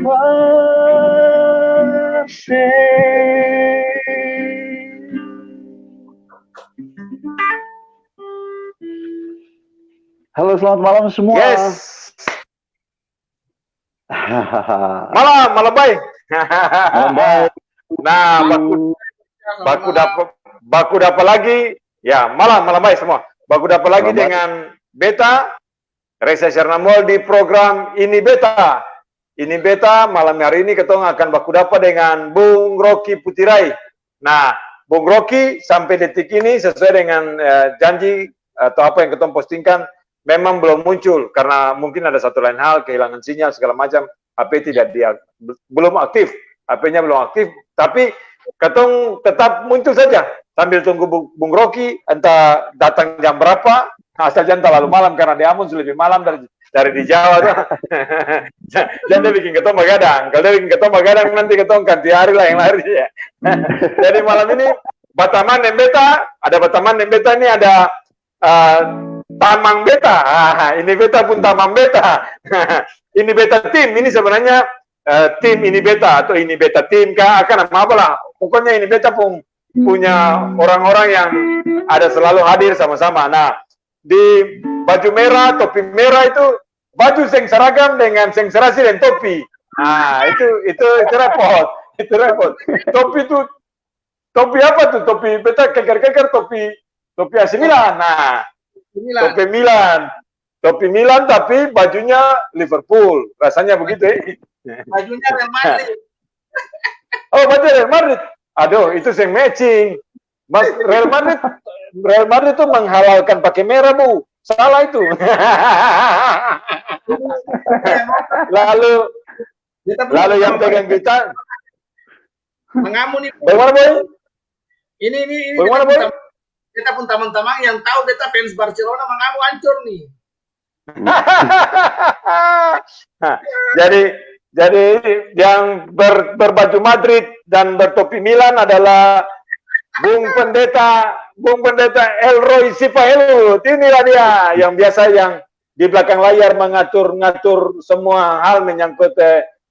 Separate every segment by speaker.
Speaker 1: Halo, selamat malam semua.
Speaker 2: Yes. Malam baik.
Speaker 1: Malam baik.
Speaker 2: Nah, baku dapat lagi. Ya, malam baik semua. Baku dapat lagi
Speaker 1: Malam
Speaker 2: dengan Beta Reza Sharnamol di program Ini Beta. Ini Beta malam hari ini ketong akan baku dapat dengan Bung Rocky Putirai. Nah, Bung Rocky sampai detik ini sesuai dengan janji atau apa yang ketong postingkan memang belum muncul karena mungkin ada satu lain hal, kehilangan sinyal segala macam, HP belum aktif, HP-nya belum aktif, tapi ketong tetap muncul saja sambil tunggu Bung Rocky entah datang jam berapa, asal jangan terlalu malam karena di Ambon sudah lebih malam dari di Jawa tuh. Jangan dia bikin ketong begadang. Kalau dia bikin ketong begadang nanti ketong ganti hari lah yang lari ya. Jadi malam ini Bataman dan Beta, ada Bataman dan Beta ini ada Tamang Beta. Ini Beta pun Tamang Beta. Ini Beta tim, ini sebenarnya tim ini Beta atau ini Beta tim kah akan nama apa lah. Pokoknya ini Beta pun punya orang-orang yang ada selalu hadir sama-sama. Nah, di baju merah, topi merah itu baju seng seragam dengan seng serasi dan topi. Nah, itu repot. Itu repot. Topi apa tuh? Topi Beta keker-keker topi AC Milan. Nah, topi Milan tapi bajunya Liverpool. Rasanya begitu ya.
Speaker 3: Bajunya Real Madrid.
Speaker 2: Oh, baju Real Madrid. Aduh, itu seng matching. Mas Real Madrid itu menghalalkan pakai merah, Bu. Salah itu. lalu yang pegang kita
Speaker 3: mengamun nih.
Speaker 2: Bagaimana, Boy?
Speaker 3: Ini
Speaker 2: bagaimana, Boy?
Speaker 3: Kita pun teman-teman yang tahu beta fans Barcelona mengamu hancur nih.
Speaker 2: jadi yang berbaju Madrid dan bertopi Milan adalah Bung Pendeta Elroy Sipahelut. Inilah dia yang biasa yang di belakang layar mengatur semua hal menyangkut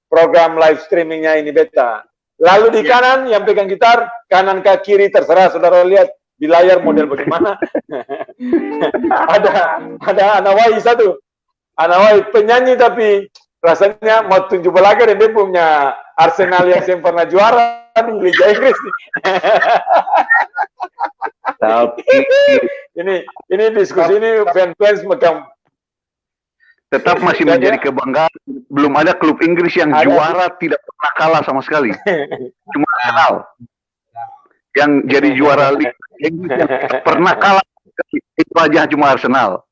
Speaker 2: program live streamingnya Ini Beta. Lalu di kanan yang pegang gitar, kanan ke kiri terserah saudara lihat di layar model bagaimana. ada Anawai satu. Anawai penyanyi tapi rasanya mau tunjuk belaga dan dia punya Arsenal yang pernah juara di Liga Inggris.
Speaker 1: Tapi
Speaker 2: ini diskusi ini fans macam
Speaker 1: tetap masih menjadi kebanggaan. Belum ada klub Inggris yang juara tidak pernah kalah sama sekali. Cuma Arsenal yang jadi juara Liga Inggris yang pernah kalah. Itu aja cuma Arsenal.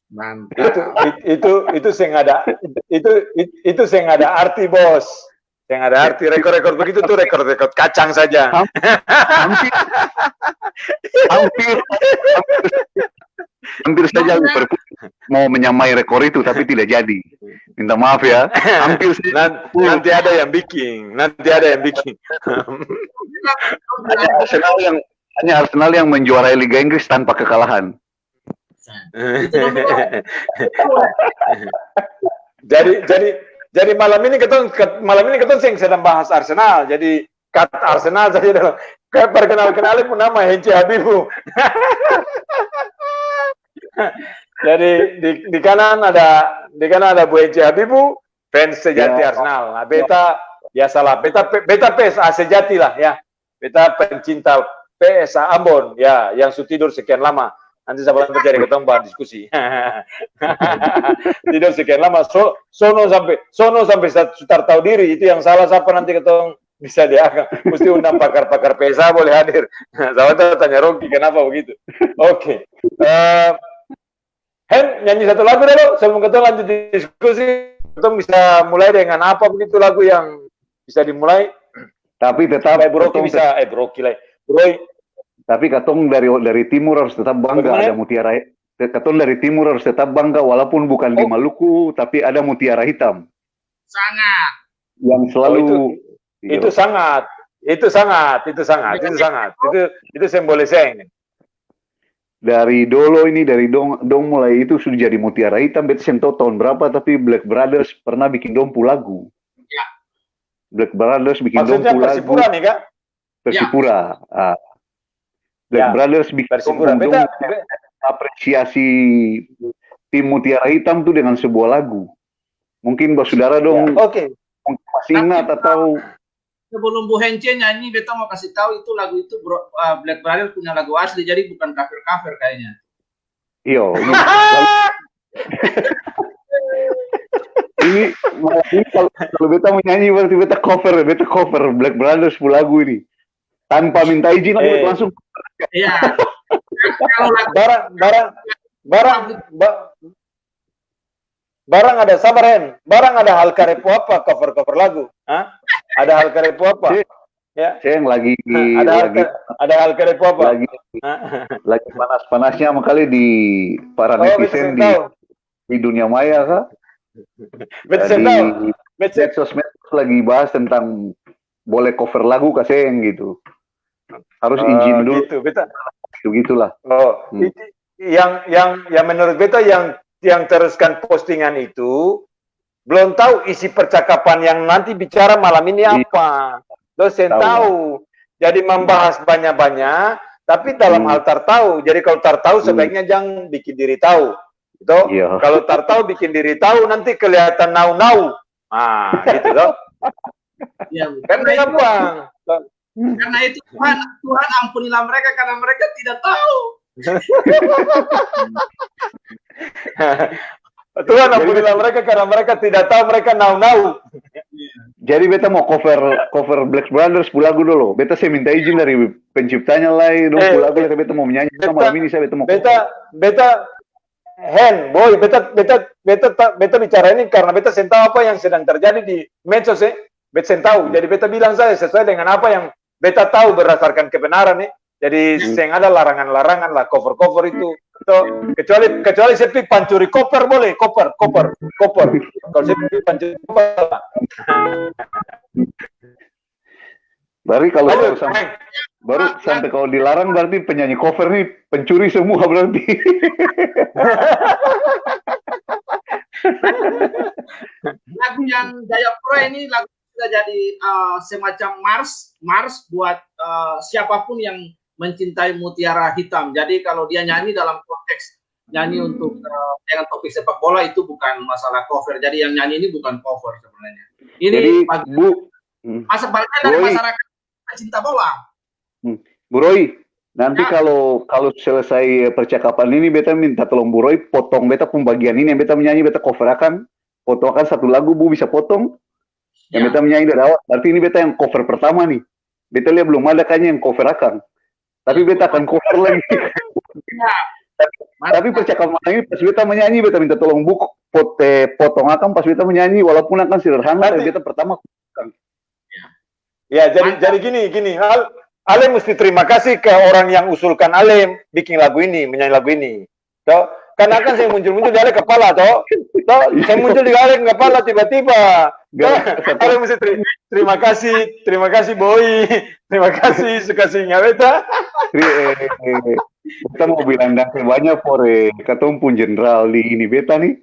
Speaker 3: Mantap.
Speaker 2: Itu sing ada arti, Bos. Yang ada arti rekor-rekor begitu tuh rekor kacang saja.
Speaker 1: Hampir saja Liverpool mau menyamai rekor itu tapi tidak jadi. Minta maaf ya. Hampir
Speaker 2: nanti ada yang bikin.
Speaker 1: Hanya Arsenal yang menjuarai Liga Inggris tanpa kekalahan.
Speaker 2: Jadi malam ini kita sedang bahas Arsenal. Jadi kata Arsenal saja dalam perkenalin pun nama Hence Habibu. Jadi di kanan ada Bu Hence Habibu, fans sejati Arsenal. Nah, Beta ya salah. Beta PSA sejati lah ya. Beta pencinta PSA Ambon ya yang sudah tidur sekian lama. Nanti sahabat cari ketemu bahas diskusi. Tidur sekian lama, sono sampai sutar tahu diri, itu yang salah siapa nanti ketemu bisa diakan. Mesti undang pakar-pakar PSA boleh hadir. Sahabat tanya Rocky kenapa begitu. Oke. Hen, nyanyi satu lagu dulu sebelum ketemu lanjut diskusi. Ketemu bisa mulai dengan apa begitu lagu yang bisa dimulai.
Speaker 1: Tapi tetap
Speaker 2: Bro Rocky bisa, Bro Rocky lah. Bro.
Speaker 1: Tapi katong dari timur harus tetap bangga. Bagaimana? Ada mutiara. Katong dari timur harus tetap bangga walaupun bukan di Maluku, tapi ada mutiara hitam.
Speaker 3: Sangat.
Speaker 1: Yang selalu.
Speaker 2: Itu sangat. Itu simbolisnya.
Speaker 1: dari dulu ini dari dong mulai itu sudah jadi Mutiara Hitam. Beta sen tahu tahun berapa tapi Black Brothers pernah bikin dompu lagu.
Speaker 3: Ya.
Speaker 1: Black Brothers bikin
Speaker 2: Maksudnya
Speaker 1: dompu lagu.
Speaker 2: Persipura nih kak?
Speaker 1: Persipura. Black
Speaker 2: Ya,
Speaker 1: Brothers bikin
Speaker 2: Persipura.
Speaker 1: dompu apresiasi tim Mutiara Hitam tuh dengan sebuah lagu. Mungkin saudara dong
Speaker 2: Oke.
Speaker 1: masih ingat atau
Speaker 3: sebelum Bu Hence nyanyi, beta mau kasih tahu itu lagu itu Black Brothers punya lagu asli, jadi bukan cover kayaknya.
Speaker 1: Iyo, ini kalau beta menyanyi berarti beta cover Black Brothers lagu ini tanpa minta izin beta langsung.
Speaker 3: Iya. Kalau lagu
Speaker 2: barang ada sabar Hen, barang ada hal karepo apa cover lagu, Hah? Ada hal karepo apa? Ya.
Speaker 1: Saya yang lagi
Speaker 2: ada hal karepo apa?
Speaker 1: Lagi panas-panasnya makali di para netizen di dunia maya kah? Medsos lagi bahas tentang boleh cover lagu kaseng gitu. Harus izin dulu.
Speaker 2: Gitu, beta.
Speaker 1: Gitulah.
Speaker 2: Oh, yang menurut beta yang teruskan postingan itu belum tahu isi percakapan yang nanti bicara malam ini apa. Dosen tahu. Jadi membahas banyak-banyak, tapi dalam hal tahu. Jadi kalau tahu sebaiknya jangan bikin diri tahu. Gitu. Iya. Kalau tahu bikin diri tahu nanti kelihatan nau-nau. Ah, gitu loh.
Speaker 3: Ya,
Speaker 2: kan gampang.
Speaker 3: Karena itu Tuhan ampunilah mereka karena mereka tidak tahu.
Speaker 2: Tuhan ampunilah mereka karena mereka tidak tahu, mereka nau-nau.
Speaker 1: Jadi beta mau cover Black Brothers lagu dulu. Beta saya minta izin dari penciptanya lah, dong lagu beta mau menyanyi malam ini saya beta mau.
Speaker 2: Beta Hen, boy, beta bicara ini karena beta tahu apa yang sedang terjadi di medsos beta tahu. Jadi beta bilang saya sesuai dengan apa yang beta tahu berdasarkan kebenaran nih. Jadi seng ada larangan-larangan lah cover itu. Kecuali sepi pancuri koper boleh, koper. Kalau sepi pancuri koper.
Speaker 1: Baru sampai kalau dilarang berarti penyanyi cover nih pencuri semua berarti.
Speaker 3: Lagu yang Jayapura ini lagu sudah jadi semacam mars buat siapapun yang mencintai Mutiara Hitam. Jadi kalau dia nyanyi dalam konteks nyanyi untuk dengan topik sepak bola itu bukan masalah cover. Jadi yang nyanyi ini bukan cover sebenarnya. Ini masa bagian dari masyarakat pecinta bola.
Speaker 1: Bu Roy, nanti kalau selesai percakapan ini beta minta tolong Bu Roy potong beta pembagian ini yang beta menyanyi beta cover potongkan satu lagu Bu bisa potong yang beta menyanyi dari awal. Berarti ini beta yang cover pertama nih. Beta lihat belum ada kayaknya yang cover tapi beta akan cover lagi. Tapi percakapan ini pas beta menyanyi beta minta tolong Bu potong pas beta menyanyi walaupun akan sederhana beta pertama.
Speaker 2: Ya, jadi gini. Ale mesti terima kasih ke orang yang usulkan Ale bikin lagu ini, menyanyi lagu ini. Toh, karena kan saya muncul di Ale kepala toh. Saya muncul di Ale kepala tiba-tiba. Ale mesti terima kasih Boy. Terima kasih sukasinya beta.
Speaker 1: Kita mau bilang dasar banyak ketemu pun jenderal di ini beta nih.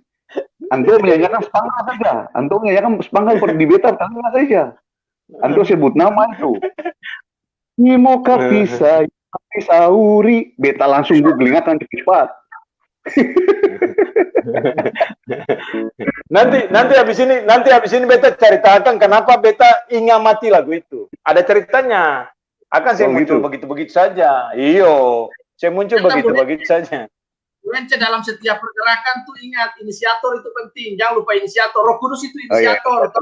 Speaker 1: Antum menyanyikan Spanggal saja. Antum menyanyikan Spanggal di beta tengah saja. Antum sebut nama itu. Nimo kapisa sauri beta langsung googling akan cepat.
Speaker 2: nanti habis ini beta ceritakan kenapa beta ingamati lagu itu. Ada ceritanya. Akan saya muncul begitu saja. Iyo, saya muncul begitu saja.
Speaker 3: Dalam setiap pergerakan tuh ingat inisiator itu penting. Jangan lupa inisiator. Roh Kudus itu inisiator.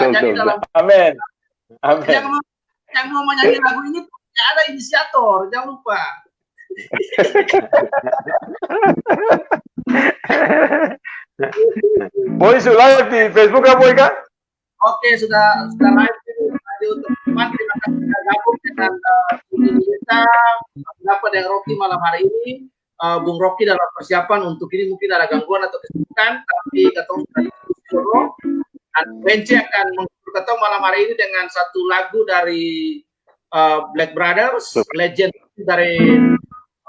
Speaker 3: Jadi dalam
Speaker 2: Amin.
Speaker 3: Yang mau menyanyi lagu ini ada inisiator, jangan lupa.
Speaker 2: Boy sudah live di Facebook kan Boy kak?
Speaker 3: Oke, sudah live. Jadi untuk teman terima kasih sudah gabung dengan kita dapat dengan Rocky malam hari ini. Bung Rocky dalam persiapan untuk ini mungkin ada gangguan atau kesibukan, tapi ketemu dulu. Dan Bence akan menghibur ketemu malam hari ini dengan satu lagu dari Black Brothers, legend dari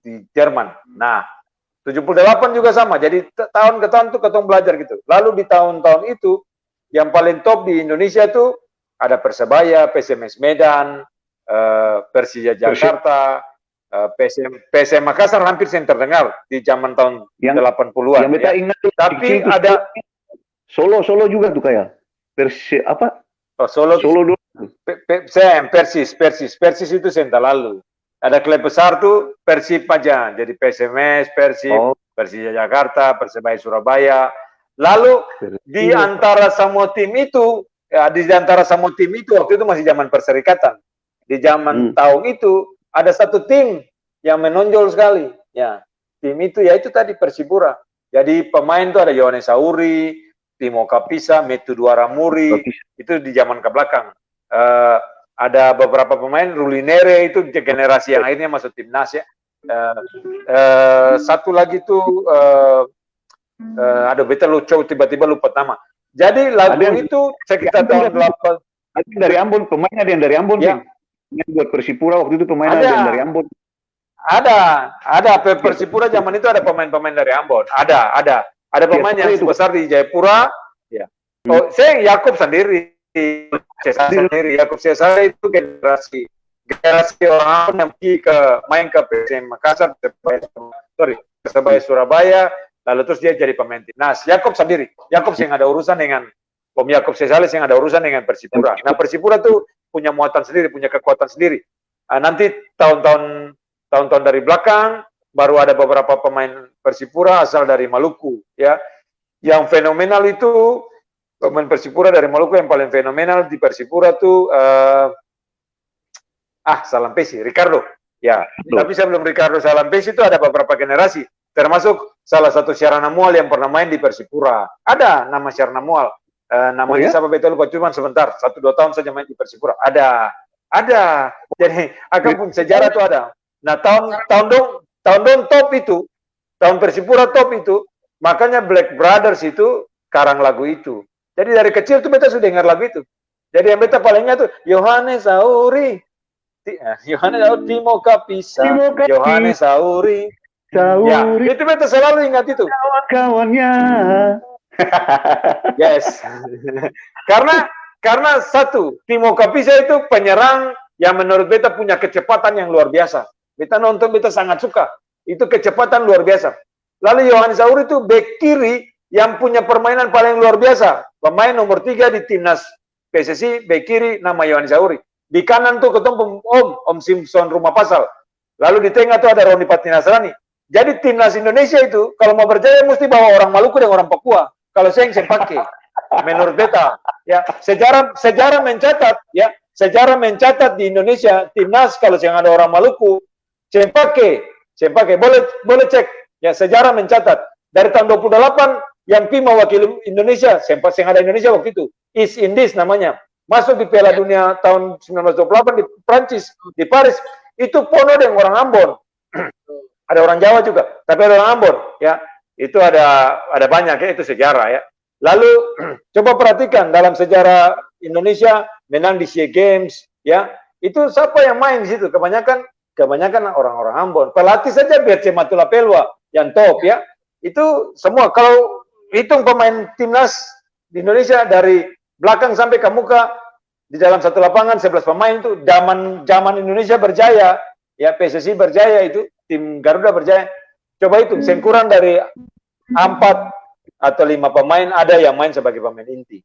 Speaker 2: di Jerman. Nah, 78 juga sama. Jadi tahun ke tahun tuh ketong belajar gitu. Lalu di tahun-tahun itu yang paling top di Indonesia tuh ada Persebaya, PSMS Medan, Persija Jakarta, PSM Makassar hampir yang terdengar di zaman tahun 80-an.
Speaker 1: Yang beta ingat tuh,
Speaker 2: tapi ada
Speaker 1: Solo juga tuh kayak apa?
Speaker 2: Oh, Solo
Speaker 1: dulu.
Speaker 2: Persis itu senta lalu. Ada klub besar tuh Persib aja, jadi PSMS, Persib, Persija Jakarta, Persebaya Surabaya. Lalu di antara semua tim itu, waktu itu masih zaman perserikatan. Di zaman tahun itu ada satu tim yang menonjol sekali. Ya, tim itu ya itu tadi Persipura. Jadi pemain tuh ada Yohanes Sauri, Timo Kapisa, Metu Duaramuri, itu di zaman ke belakang. Ada beberapa pemain, Rulinere itu generasi yang akhirnya masuk timnas ya. Satu lagi tuh, ada beta lucu tiba-tiba lupa nama. Jadi lagu itu sekitar tahun 8.
Speaker 1: Ada dari Ambon, pemain ada yang dari Ambon ya. Yang buat Persipura waktu itu pemain ada yang dari Ambon. Ada Persipura zaman itu ada pemain-pemain dari Ambon. Ada pemain yang besar di Jayapura. Ya.
Speaker 2: Oh, saya Yakub sendiri. Yakub Cesar itu generasi orang yang pergi main ke PSM Makassar, Persebaya Surabaya, lalu terus dia jadi pemain timnas. Yakub sendiri, Yakub yang ada urusan dengan Om Yakub Cesar yang ada urusan dengan Persipura. Nah Persipura tuh punya muatan sendiri, punya kekuatan sendiri. Nanti tahun-tahun dari belakang baru ada beberapa pemain Persipura asal dari Maluku, ya. Yang fenomenal itu pemain Persipura dari Maluku yang paling fenomenal di Persipura tuh Salampesi, Ricardo. Ya, tapi sebelum Ricardo Salampesi itu ada beberapa generasi, termasuk salah satu Syarana Mual yang pernah main di Persipura. Ada nama Syarana Mual. Namanya siapa betul lupa, cuma sebentar, 1-2 tahun saja main di Persipura. Ada. Jadi akan pun sejarah itu ada. Nah, tahun top itu, tahun Persipura top itu, makanya Black Brothers itu karang lagu itu. Jadi dari kecil tuh beta sudah dengar lagu itu. Jadi yang beta palingnya tuh Yohanes Sauri, Timo Kapisa, Yohanes Sauri. Ya, itu beta selalu ingat itu.
Speaker 1: Kawan-kawannya.
Speaker 2: Yes. Karena satu, Timo Kapisa itu penyerang yang menurut beta punya kecepatan yang luar biasa. Beta nonton, beta sangat suka. Itu kecepatan luar biasa. Lalu Yohanes Sauri itu bek kiri yang punya permainan paling luar biasa. Pemain nomor 3 di timnas PSSI, bek kiri nama Yohanes Sauri. Di kanan tuh ketemu Om Simpson Rumah Pasal. Lalu di tengah tuh ada Roni Patinasrani. Jadi timnas Indonesia itu kalau mau berjaya mesti bawa orang Maluku dan orang Papua. Kalau saya pakai, menurut beta, ya sejarah mencatat, ya sejarah mencatat di Indonesia timnas kalau yang ada orang Maluku, saya pakai, boleh cek, ya sejarah mencatat dari tahun 28 yang pi mewakili Indonesia, yang ada Indonesia waktu itu, East Indies namanya, masuk di Piala Dunia tahun 1928 di Prancis, di Paris, itu penuh dengan orang Ambon. Ada orang Jawa juga, tapi ada orang Ambon, ya. Itu ada banyak ya, itu sejarah ya. Lalu coba perhatikan dalam sejarah Indonesia menang di SEA Games, ya. Itu siapa yang main di situ? Kebanyakan orang-orang Ambon. Pelatih saja BRC Matulapelwa yang top ya. Itu semua kalau hitung pemain timnas di Indonesia dari belakang sampai ke muka di dalam satu lapangan 11 pemain itu zaman Indonesia berjaya, ya PSSI berjaya itu, tim Garuda berjaya. Coba itu, kurang dari 4 atau 5 pemain ada yang main sebagai pemain inti.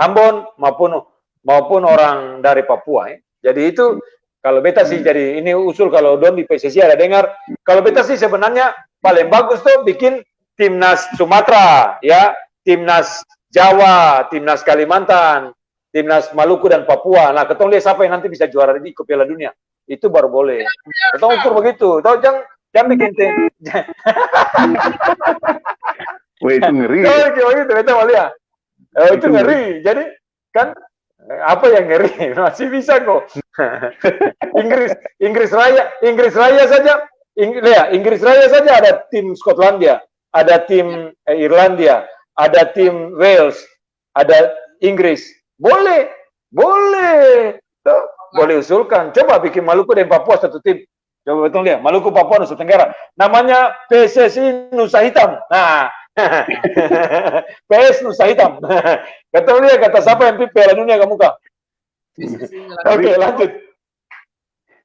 Speaker 2: Ambon maupun orang dari Papua ya. Jadi itu kalau beta sih, jadi ini usul kalau Don di PSSI ada dengar, kalau beta sih sebenarnya paling bagus tuh bikin timnas Sumatera ya, timnas Jawa, timnas Kalimantan, timnas Maluku dan Papua. Nah, ketong lihat siapa yang nanti bisa juara di Piala Dunia. Itu baru boleh. Ketong ukur begitu. Tahu jangan bikin tim.
Speaker 1: Wah, itu ngeri.
Speaker 2: Oh, itu beta mau lihat. Itu ngeri. Jadi kan apa yang ngeri? Masih bisa kok. Inggris Raya saja ada tim Skotlandia, ada tim Irlandia, ada tim Wales, ada Inggris. Boleh. Tuh, boleh usulkan. Coba bikin Maluku dan Papua satu tim. Coba betul lihat, Maluku, Papua, Nusa Tenggara. Namanya PSSI Nusa Hitam. Nah, PS Nusa Hitam. Kata lihat, kata siapa yang Piala Dunia kamu kah? Oke, lanjut.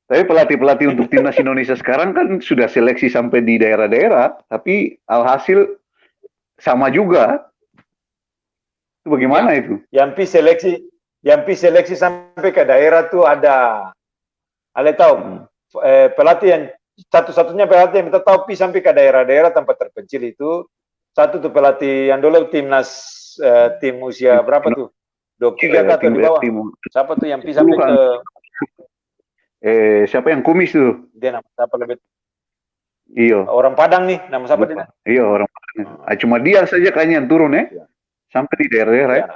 Speaker 1: Tapi pelatih-pelatih untuk timnas Indonesia sekarang kan sudah seleksi sampai di daerah-daerah, tapi alhasil sama juga. Itu bagaimana itu?
Speaker 2: Yang seleksi sampai ke daerah tuh ada tahu pelatih yang satu-satunya pelatih yang kita tahu sampai ke daerah-daerah tempat terpencil itu satu tuh pelatih yang dulu timnas tim usia berapa tuh 23 atau di bawah. Siapa tuh yang sampai ke
Speaker 1: siapa yang kumis tuh?
Speaker 2: Dia nama siapa lebih?
Speaker 1: Iya.
Speaker 2: Orang Padang nih, nama siapa dia?
Speaker 1: Iya, orang Padang. Cuma dia saja kayaknya yang turun ya. Sampai di daerah-daerah ya.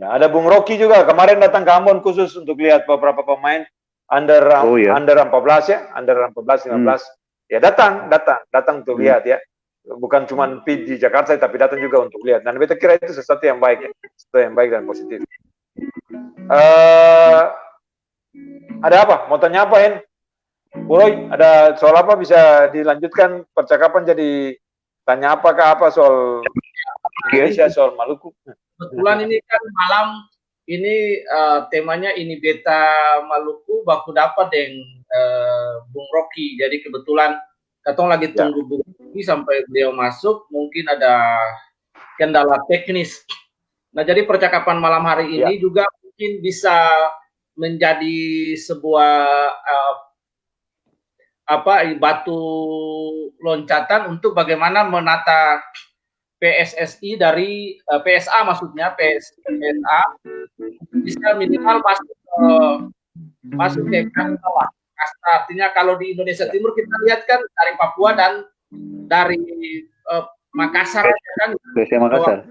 Speaker 2: Ada Bung Rocky juga kemarin datang ke Ambon khusus untuk lihat beberapa pemain under 14 ya, under 14 15. Ya datang untuk lihat ya. Bukan cuma di Jakarta tapi datang juga untuk lihat. Dan beta kira itu sesuatu yang baik ya. Sesuatu yang baik dan positif. Ada apa? Mau tanya apa, Hen? Roy, ada soal apa bisa dilanjutkan percakapan jadi tanya apakah apa soal Indonesia, soal Maluku?
Speaker 3: Kebetulan ini kan malam ini temanya ini beta Maluku baku dapat dengan Bung Rocky. Jadi kebetulan katong lagi tunggu Bung Rocky sampai beliau masuk. Mungkin ada kendala teknis. Nah, jadi percakapan malam hari ini juga mungkin bisa menjadi sebuah batu loncatan untuk bagaimana menata PSSI dari PSA maksudnya PSA bisa minimal masuk ke kasta. Artinya kalau di Indonesia Timur kita lihat kan dari Papua dan dari Makassar kan.
Speaker 1: PSA Makassar.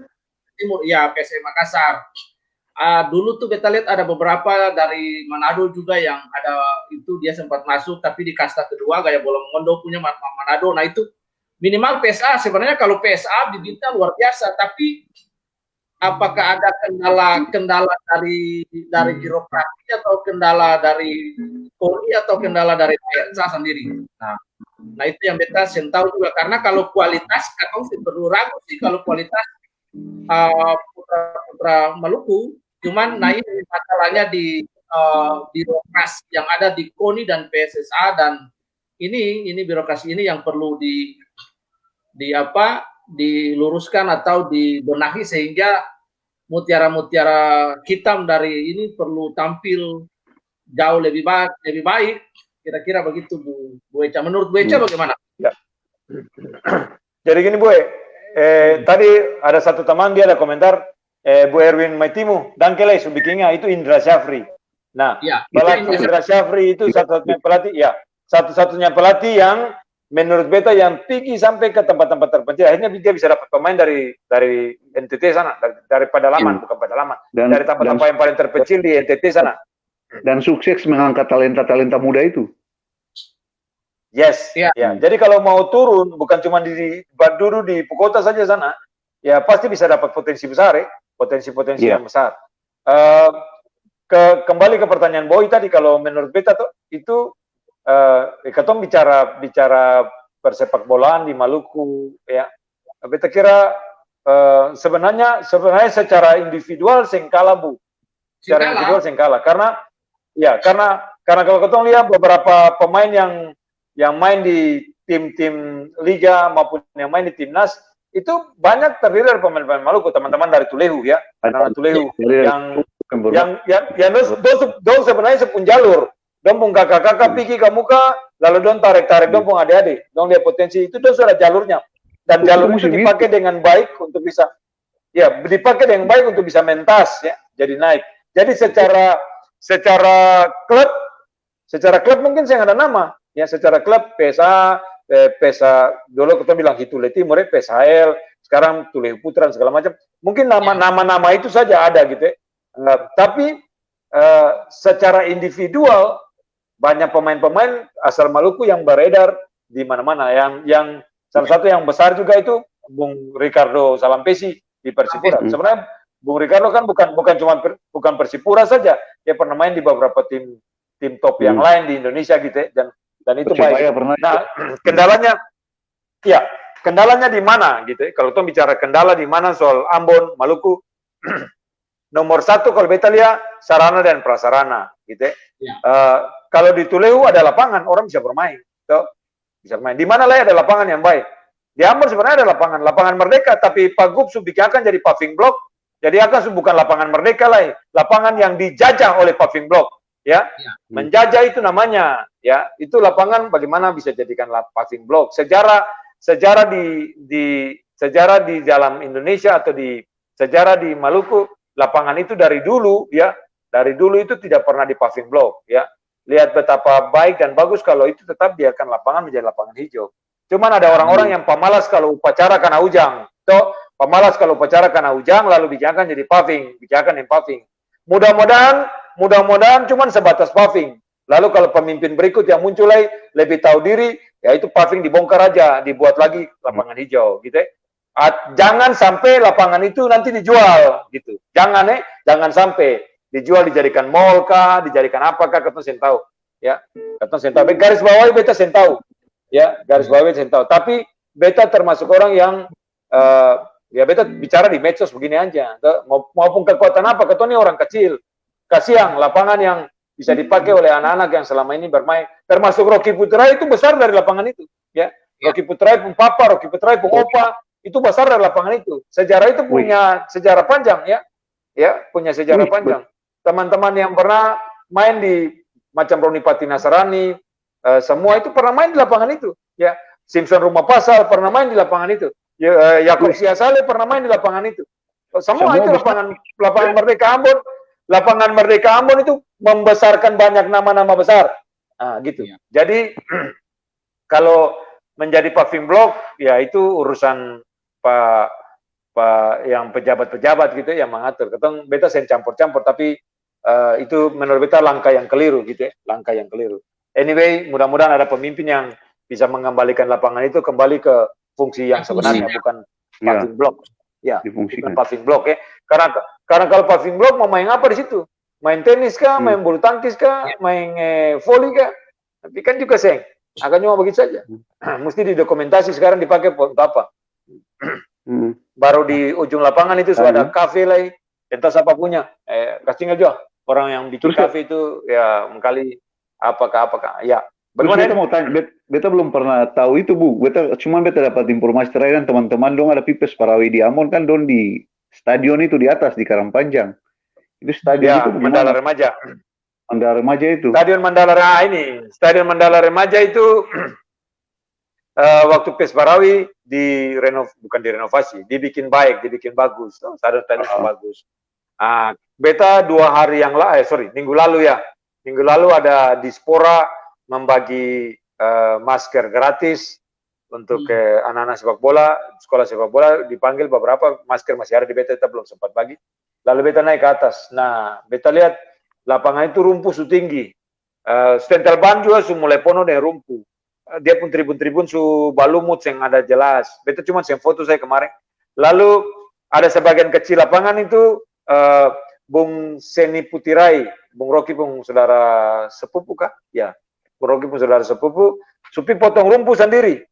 Speaker 3: Timur ya PSA Makassar. Dulu tuh kita lihat ada beberapa dari Manado juga yang ada itu dia sempat masuk tapi di kasta kedua Gaya Bola Mongondo punya Manado. Nah itu minimal PSA sebenarnya kalau PSA bibitnya luar biasa tapi apakah ada kendala dari birokrasi atau kendala dari Polri atau kendala dari PSA sendiri. Nah itu yang beta tahu juga karena kalau kualitas katong sih perlu ragu sih kalau kualitas putra Maluku cuman nah ini masalahnya di birokrasi yang ada di KONI dan PSSA dan ini birokrasi ini yang perlu diluruskan atau dibenahi sehingga mutiara-mutiara hitam dari ini perlu tampil jauh lebih baik kira-kira begitu Bu Echa. Menurut Bu Echa bagaimana?
Speaker 2: Ya. Jadi gini Bu, tadi ada satu teman dia ada komentar Bu Erwin Maitimu dan kelai subikinnya itu Indra Syafri. Nah, pelatih Indra Syafri itu satu-satunya pelatih yang menurut beta yang tinggi sampai ke tempat-tempat terpencil. Akhirnya dia bisa dapat pemain dari NTT sana, dari Pedalaman, bukan Pedalaman, dari tempat-tempat yang paling terpencil di NTT sana.
Speaker 1: Dan sukses mengangkat talenta-talenta muda itu.
Speaker 2: Yes, ya. Jadi kalau mau turun bukan cuma dulu di ibu kota saja sana, ya pasti bisa dapat potensi besar ya. Potensi yang besar. Kembali ke pertanyaan Boy tadi, kalau menurut beta tuh itu katong bicara persepak bolaan di Maluku ya. Beta kira sebenarnya secara individual sengkala Bu. Secara individual sengkala karena kalau katong lihat beberapa pemain yang main di tim-tim liga maupun yang main di timnas itu banyak terdiri dari pemain-pemain Maluku, teman-teman dari Tulehu ya, anak Tulehu yang sebenarnya sepun jalur, dong pun kakak-kakak pergi ke muka, lalu dong tarik-tarik dong pun adik-adik, dong lihat potensi itu dong sudah jalurnya, dan jalur itu dipakai dengan baik untuk bisa, mentas ya, jadi naik. Jadi secara klub mungkin saya nggak ada nama, ya secara klub PSA dulu kita bilang Hitule Timur, PSHL, sekarang Tulehu Putra segala macam. Mungkin nama-nama itu saja ada gitu ya. Tapi secara individual banyak pemain-pemain asal Maluku yang beredar di mana-mana. Yang salah satu yang besar juga itu Bung Ricardo Salampesi di Persipura. Sebenarnya Bung Ricardo kan bukan Persipura saja, dia pernah main di beberapa tim tim top yang lain di Indonesia gitu ya, dan itu
Speaker 1: Persebaya
Speaker 2: baik.
Speaker 1: pernah.
Speaker 2: Nah, kendalanya di mana gitu ya? Kalau tuh bicara kendala di mana soal Ambon, Maluku, nomor satu kalau beta lihat sarana dan prasarana gitu ya. Kalau di Tuleu ada lapangan, orang bisa bermain, toh bisa bermain. Di mana lah ada lapangan yang baik? Di Ambon sebenarnya ada lapangan Merdeka, tapi Pak Gub akan jadi paving block. Jadi akan bukan lapangan Merdeka lah, lapangan yang dijajah oleh paving block, ya. Menjajah itu namanya, ya. Itu lapangan bagaimana bisa jadikan paving block. Sejarah di dalam Indonesia atau sejarah di Maluku, lapangan itu dari dulu, ya. Dari dulu itu tidak pernah di paving block, ya. Lihat betapa baik dan bagus kalau itu tetap biarkan lapangan menjadi lapangan hijau. Cuman ada orang-orang yang pemalas kalau upacara karena ujang. Toh, pemalas kalau upacara karena ujang, lalu bicarakan jadi paving, bicarakan yang paving. Mudah-mudahan cuman sebatas paving. Lalu kalau pemimpin berikut yang muncul lagi lebih tahu diri, ya itu paving dibongkar aja, dibuat lagi lapangan hijau, gitu ya. Jangan sampai lapangan itu nanti dijual, gitu. Jangan sampai dijual, dijadikan mall kah, dijadikan apakah, ketemu saya tahu, ya. Ketemu saya tahu. Garis bawah beta saya tahu, ya. Garis bawah saya tahu. Tapi beta termasuk orang yang ya beta bicara di medsos begini aja, maupun kekuatan apa, ketemu orang kecil, kasihan lapangan yang bisa dipakai oleh anak-anak yang selama ini bermain, termasuk Rocky Putrai itu besar dari lapangan itu, ya. Rocky Putrai pun papa, Rocky Putrai pun opa, itu besar dari lapangan itu. Sejarah itu punya sejarah panjang, ya, punya sejarah panjang. Teman-teman yang pernah main di macam Roni Pati Nasrani, semua itu pernah main di lapangan itu, ya. Simpson Rumah Pasal pernah main di lapangan itu. Yakub Siasale pernah main di lapangan itu. Semua itu lapangan Merdeka Ambon. Lapangan Merdeka Ambon itu membesarkan banyak nama-nama besar. Nah, gitu. Ya. Jadi kalau menjadi paving block, ya itu urusan yang pejabat-pejabat gitu yang mengatur. Ketong beta sen campur-campur, tapi itu menurut beta langkah yang keliru gitu ya, langkah yang keliru. Anyway, mudah-mudahan ada pemimpin yang bisa mengembalikan lapangan itu kembali ke fungsi yang sebenarnya, bukan paving block. Ya, bukan paving block ya. Karena kalau paving block mau main apa di situ? Main tenis kah, main bulu tangkis kah, main volley kah? Tapi kan juga akan cuma begitu saja. Mesti didokumentasi sekarang dipakai untuk apa? Baru di ujung lapangan itu sudah ada kafe lagi, entah siapa punya. Kasih aja orang yang bikin kafe itu ya mengkali apakah ya.
Speaker 1: Bagaimana? Beta mau tanya, beta belum pernah tahu itu Bu. Beta dapat informasi terakhir kan teman-teman dong ada Pipes Parawi di Ambon kan dong di stadion itu di atas di Karangpanjang. Itu stadion itu
Speaker 2: Mandala Remaja.
Speaker 1: Mandala Remaja itu.
Speaker 2: Stadion Mandala Remaja itu waktu Pes Parawi bukan direnovasi, dibikin baik, dibikin bagus. Stadion bagus. Beta minggu lalu ya. Minggu lalu ada Dispora membagi masker gratis untuk anak-anak sepak bola, sekolah sepak bola, dipanggil beberapa, masker masih ada di beta, kita belum sempat bagi. Lalu beta naik ke atas. Nah, beta lihat lapangan itu rumpuh tinggi. Central Ban juga mulai penuh dengan rumpuh. Dia pun tribun-tribun balumut yang ada jelas. Beta cuma foto saya kemarin. Lalu ada sebagian kecil lapangan itu Bung Seni Putirai, Bung Rocky pun saudara sepupu kah? Ya. Rocky pun saudara sepupu, Supi potong rumput sendiri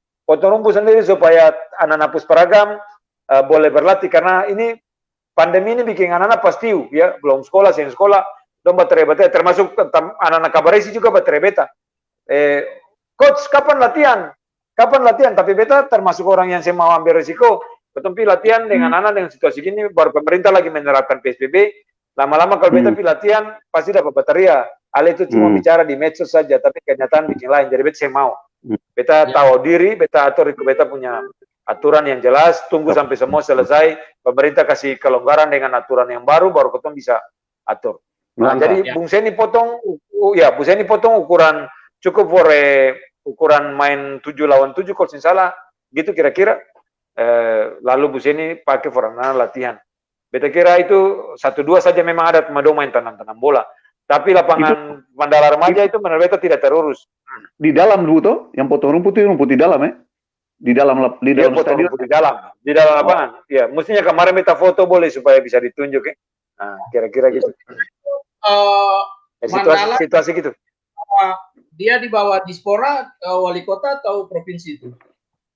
Speaker 2: supaya anak-anak Pusparagam boleh berlatih, karena ini pandemi ini bikin anak-anak pastiu ya, belum sekolah, dong baterai, termasuk anak-anak Kabaresi juga baterai beta. Coach, kapan latihan? Tapi beta termasuk orang yang saya mau ambil risiko, ketempi latihan dengan anak dengan situasi gini, baru pemerintah lagi menerapkan PSBB, lama-lama kalau beta pilih latihan pasti dapat bateria. Ale itu cuma bicara di medsos saja, tapi kenyataan bikin lain. Jadi beta saya mau. Beta tahu diri, beta atur, beta punya aturan yang jelas. Tunggu sampai semua selesai. Pemerintah kasih kelonggaran dengan aturan yang baru ketemu bisa atur. Nah, jadi Bung Seni potong ukuran cukup ukuran main 7 lawan 7 kalau tidak salah, gitu kira-kira. Lalu Bung Seni pakai forana latihan. Beta kira itu 1-2 saja memang ada pemain main tanam bola. Tapi lapangan Mandala Remaja itu menurut beta tidak terurus.
Speaker 1: Di dalam dulu tuh, yang potong rumput itu rumput di dalam ya? Di dalam stadion.
Speaker 2: Rumput di dalam lapangan. Ya, mestinya kemarin beta foto boleh supaya bisa ditunjuk ya. Nah, kira-kira gitu.
Speaker 3: Mandala,
Speaker 2: situasi gitu.
Speaker 3: di bawah Dispora wali kota atau provinsi itu?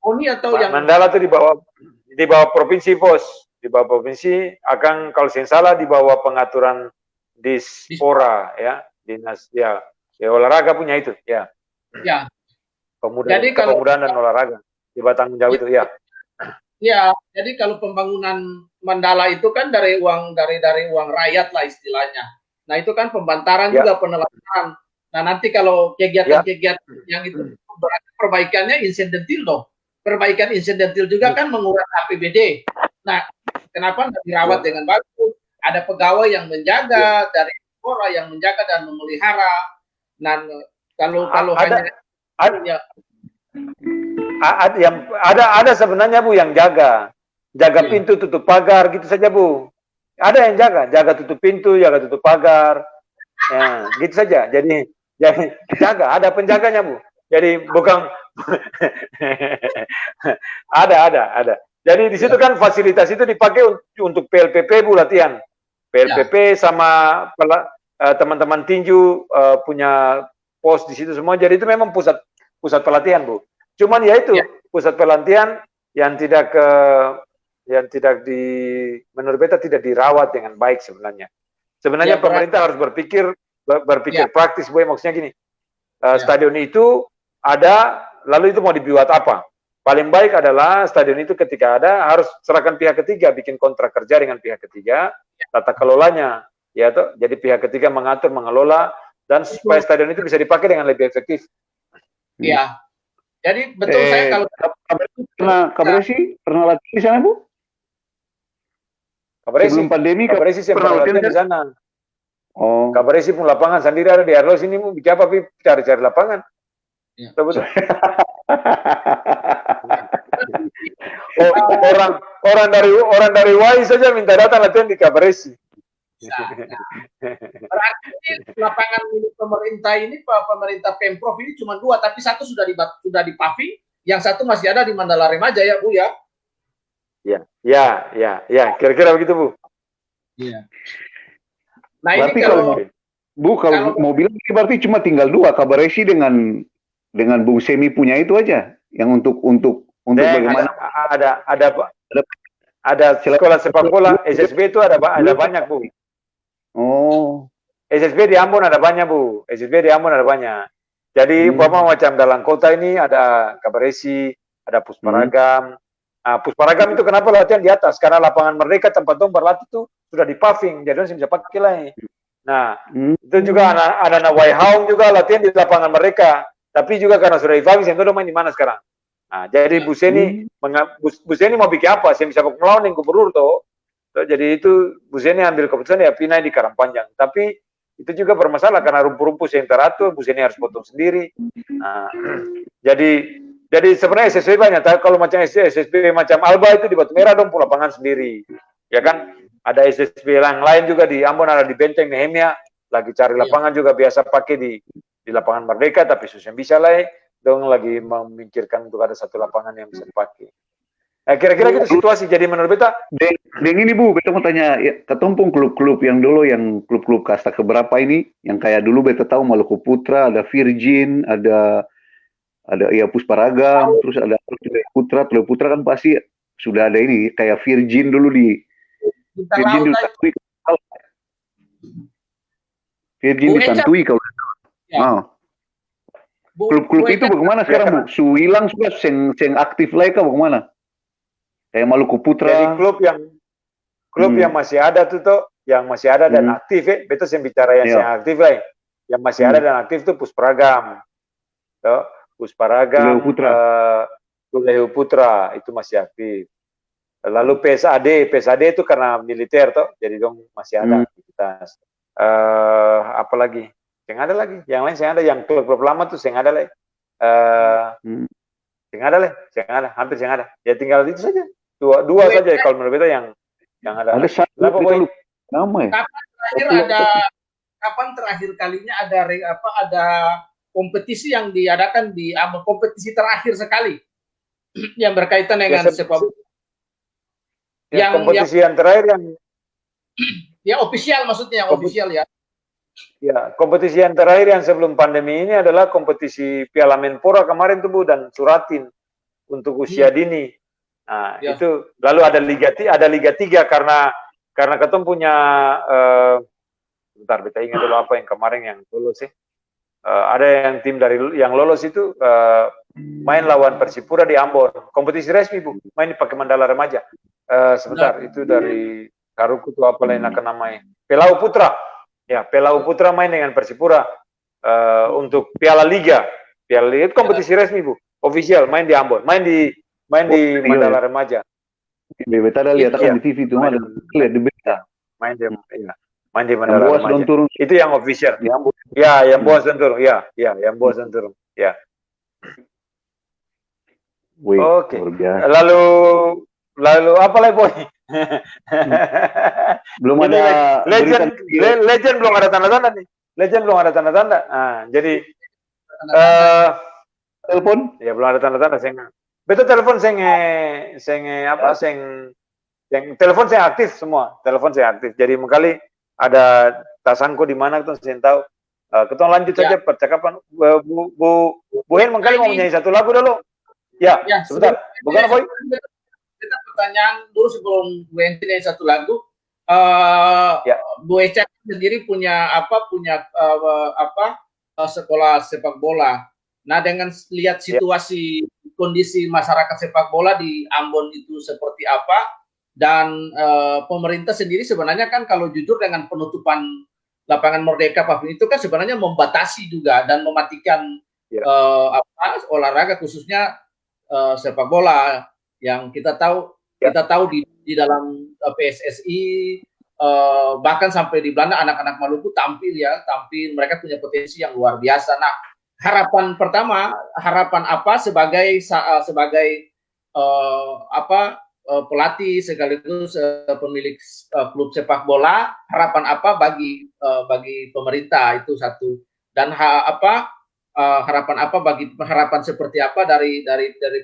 Speaker 3: KONI atau yang
Speaker 2: Mandala itu di bawah provinsi, Bos. Di bawah provinsi akan kalau saya salah di bawah pengaturan Dispora ya, dinas ya olahraga punya itu ya.
Speaker 3: Ya.
Speaker 2: Jadi Pemuda dan olahraga di tanggung jawab itu ya.
Speaker 3: Ya, jadi kalau pembangunan Mandala itu kan dari uang rakyat lah istilahnya. Nah itu kan pembantaran juga penelitian. Nah nanti kalau kegiatan-kegiatan yang itu berarti perbaikannya insidentil dong. Perbaikan insidentil juga kan menguras APBD. Nah kenapa nggak dirawat dengan bagus? Ada pegawai yang menjaga dari orang yang menjaga dan memelihara. Nah kalau
Speaker 2: ada sebenarnya Bu yang jaga pintu, tutup pagar gitu saja Bu. Ada yang jaga tutup pintu, jaga tutup pagar, ya, gitu saja. Jadi jaga, ada penjaganya Bu. Jadi bukan ada. Jadi di situ kan fasilitas itu dipakai untuk PLPP Bu latihan. PLPP sama teman-teman tinju punya pos di situ semua. Jadi itu memang pusat pelatihan Bu. Cuman ya itu pusat pelatihan yang menurut beta tidak dirawat dengan baik sebenarnya. Sebenarnya pemerintah harus berpikir praktis Bu. Maksudnya gini, stadion itu ada, lalu itu mau dibuat apa? Paling baik adalah stadion itu ketika ada harus serahkan pihak ketiga, bikin kontrak kerja dengan pihak ketiga, tata kelolanya, ya toh. Jadi pihak ketiga mengatur, mengelola, dan supaya stadion itu bisa dipakai dengan lebih efektif.
Speaker 3: Iya. Jadi betul saya kalau
Speaker 1: Kabaresi pernah latihan di sana Bu?
Speaker 2: Sebelum pandemi Kabaresi pernah latihan di sana.
Speaker 1: Oh.
Speaker 2: Kabaresi pun lapangan sendiri ada di Arlos ini Bu, bicara tapi cari-cari lapangan. Ya. Betul. orang dari WAI saja minta datang latihan di Kabaresi.
Speaker 3: Berarti lapangan milik pemerintah ini, pemerintah Pemprov ini cuma 2, tapi satu sudah dipaving, yang satu masih ada di Mandala Remaja ya Bu ya?
Speaker 2: Ya, kira-kira begitu Bu.
Speaker 3: Iya. Nah
Speaker 1: berarti
Speaker 3: ini
Speaker 1: kalau mau bilang berarti cuma tinggal 2, Kabaresi dengan Bung Semi punya itu aja, yang untuk bagaimana?
Speaker 2: Ada sekolah sepak bola SSB itu ada banyak Bu.
Speaker 1: Oh.
Speaker 2: SSB di Ambon ada banyak Bu. Jadi macam dalam kota ini ada Kabaresi, ada Pusparagam. Nah, Pusparagam itu kenapa latihan di atas? Karena lapangan Merdeka tempat dong berlatih itu sudah dipaving, jadi bisa pakai lagi. Nah, itu juga anak-anak Waihaung juga latihan di lapangan Merdeka. Tapi juga karena sudah dipaving, saya main di mana sekarang? Nah, jadi Bu Seni mau bikin apa? Saya bisa melawan yang gubernur toh. Jadi itu Bu Seni ambil keputusan ya pindah di Karangpanjang. Tapi itu juga bermasalah karena rumput-rumput yang teratur, Bu Seni harus potong sendiri. Nah, jadi sebenarnya SSB banyak. Tapi kalau macam SSB macam Alba itu di Batu Merah dong lapangan sendiri, ya kan? Ada SSB yang lain juga di Ambon, ada di Benteng Nehemia, lagi cari lapangan juga biasa pakai di lapangan Merdeka, tapi susah bisa lah. Dong lagi memikirkan untuk ada satu lapangan yang bisa dipakai. Nah, kira-kira gitu situasi. Jadi menurut beta,
Speaker 1: ini Bu, beta mau tanya, ya, ketumpung klub-klub yang dulu, yang klub-klub kasta keberapa ini, yang kayak dulu beta tahu Maluku Putra, ada Virgin, ada ya Pusparagam, terus ada Putra kan pasti sudah ada ini kayak Virgin dulu di Tantui kalau. Nah. Klub-klub itu bagaimana sekarang Bu? Hilang sudah seng aktif lagi kah bagaimana? Kayak Maluku Putra.
Speaker 2: Jadi klub yang masih ada tuh yang masih ada dan aktif betul saya bicara yang aktif lah. Yang masih ada dan aktif tuh Pusparagam. Pusparagam, Tulehu Putra itu masih aktif. Lalu PSAD itu karena militer toh, jadi dong masih ada aktivitas. Apa lagi? Yang ada lagi, yang lain yang ada, yang klub-klub lama tuh yang ada lagi. Yang ada, hampir yang ada. Ya tinggal itu saja. Dua saja kalau menurut kita yang ada.
Speaker 1: Ada satu nama ya.
Speaker 3: Kapan terakhir kalinya ada kompetisi yang diadakan di kompetisi terakhir sekali yang berkaitan dengan sepak bola.
Speaker 2: Kompetisi yang terakhir yang
Speaker 3: ofisial maksudnya, yang ofisial ya.
Speaker 2: Ya, kompetisi yang terakhir yang sebelum pandemi ini adalah kompetisi Piala Menpora kemarin tuh Bu, dan Suratin untuk usia dini. Nah,
Speaker 3: Ya.
Speaker 2: itu lalu ada Liga 3 karena ketemu punya bentar kita ingat dulu apa yang kemarin yang lolos sih. Ada yang tim dari yang lolos itu main lawan Persipura di Ambon. Kompetisi resmi Bu, main pakai Mandala Remaja. Sebentar, itu dari Karuku tuh apa lain akan namanya. Pelau Putra. Ya, Pelau Putra main dengan Persipura untuk Piala Liga. Piala Liga itu kompetisi resmi Bu, official, main di Ambon, main di Mandala Remaja.
Speaker 1: Beta ada lihat akan di TV tuh, ada lihat di beta.
Speaker 2: Main di Mandala Remaja. Itu yang official.
Speaker 1: Di Ambon.
Speaker 2: Ya, yang Boas dan turun. Ya, yang Boas dan turun. Ya. Oke. Lalu apa lagi Boy?
Speaker 1: Belum ada
Speaker 2: legend belum ada tanda-tanda nih. Legend belum ada tanda-tanda. Nah, jadi
Speaker 1: telepon?
Speaker 2: Ya belum ada tanda-tanda betul telepon telepon saya aktif semua. Telepon saya aktif. Jadi mengkali ada tasanku di mana tuh saya tahu. Kita lanjut saja percakapan Bu Hen mengkali mau menyanyi satu lagu dulu. Ya, sebentar. Bukan Boy.
Speaker 3: Kita pertanyaan dulu sebelum Bu Enti nyanyi satu lagu. Bu Eca sendiri punya sekolah sepak bola. Nah, dengan lihat situasi kondisi masyarakat sepak bola di Ambon itu seperti apa, dan pemerintah sendiri sebenarnya kan kalau jujur dengan penutupan lapangan Merdeka Papua itu kan sebenarnya membatasi juga dan mematikan olahraga khususnya sepak bola yang kita tahu di dalam PSSI bahkan sampai di Belanda anak-anak Maluku tampil mereka punya potensi yang luar biasa. Nah, harapan apa sebagai pelatih sekaligus pemilik klub sepak bola, harapan apa bagi pemerintah itu satu, dan harapan seperti apa dari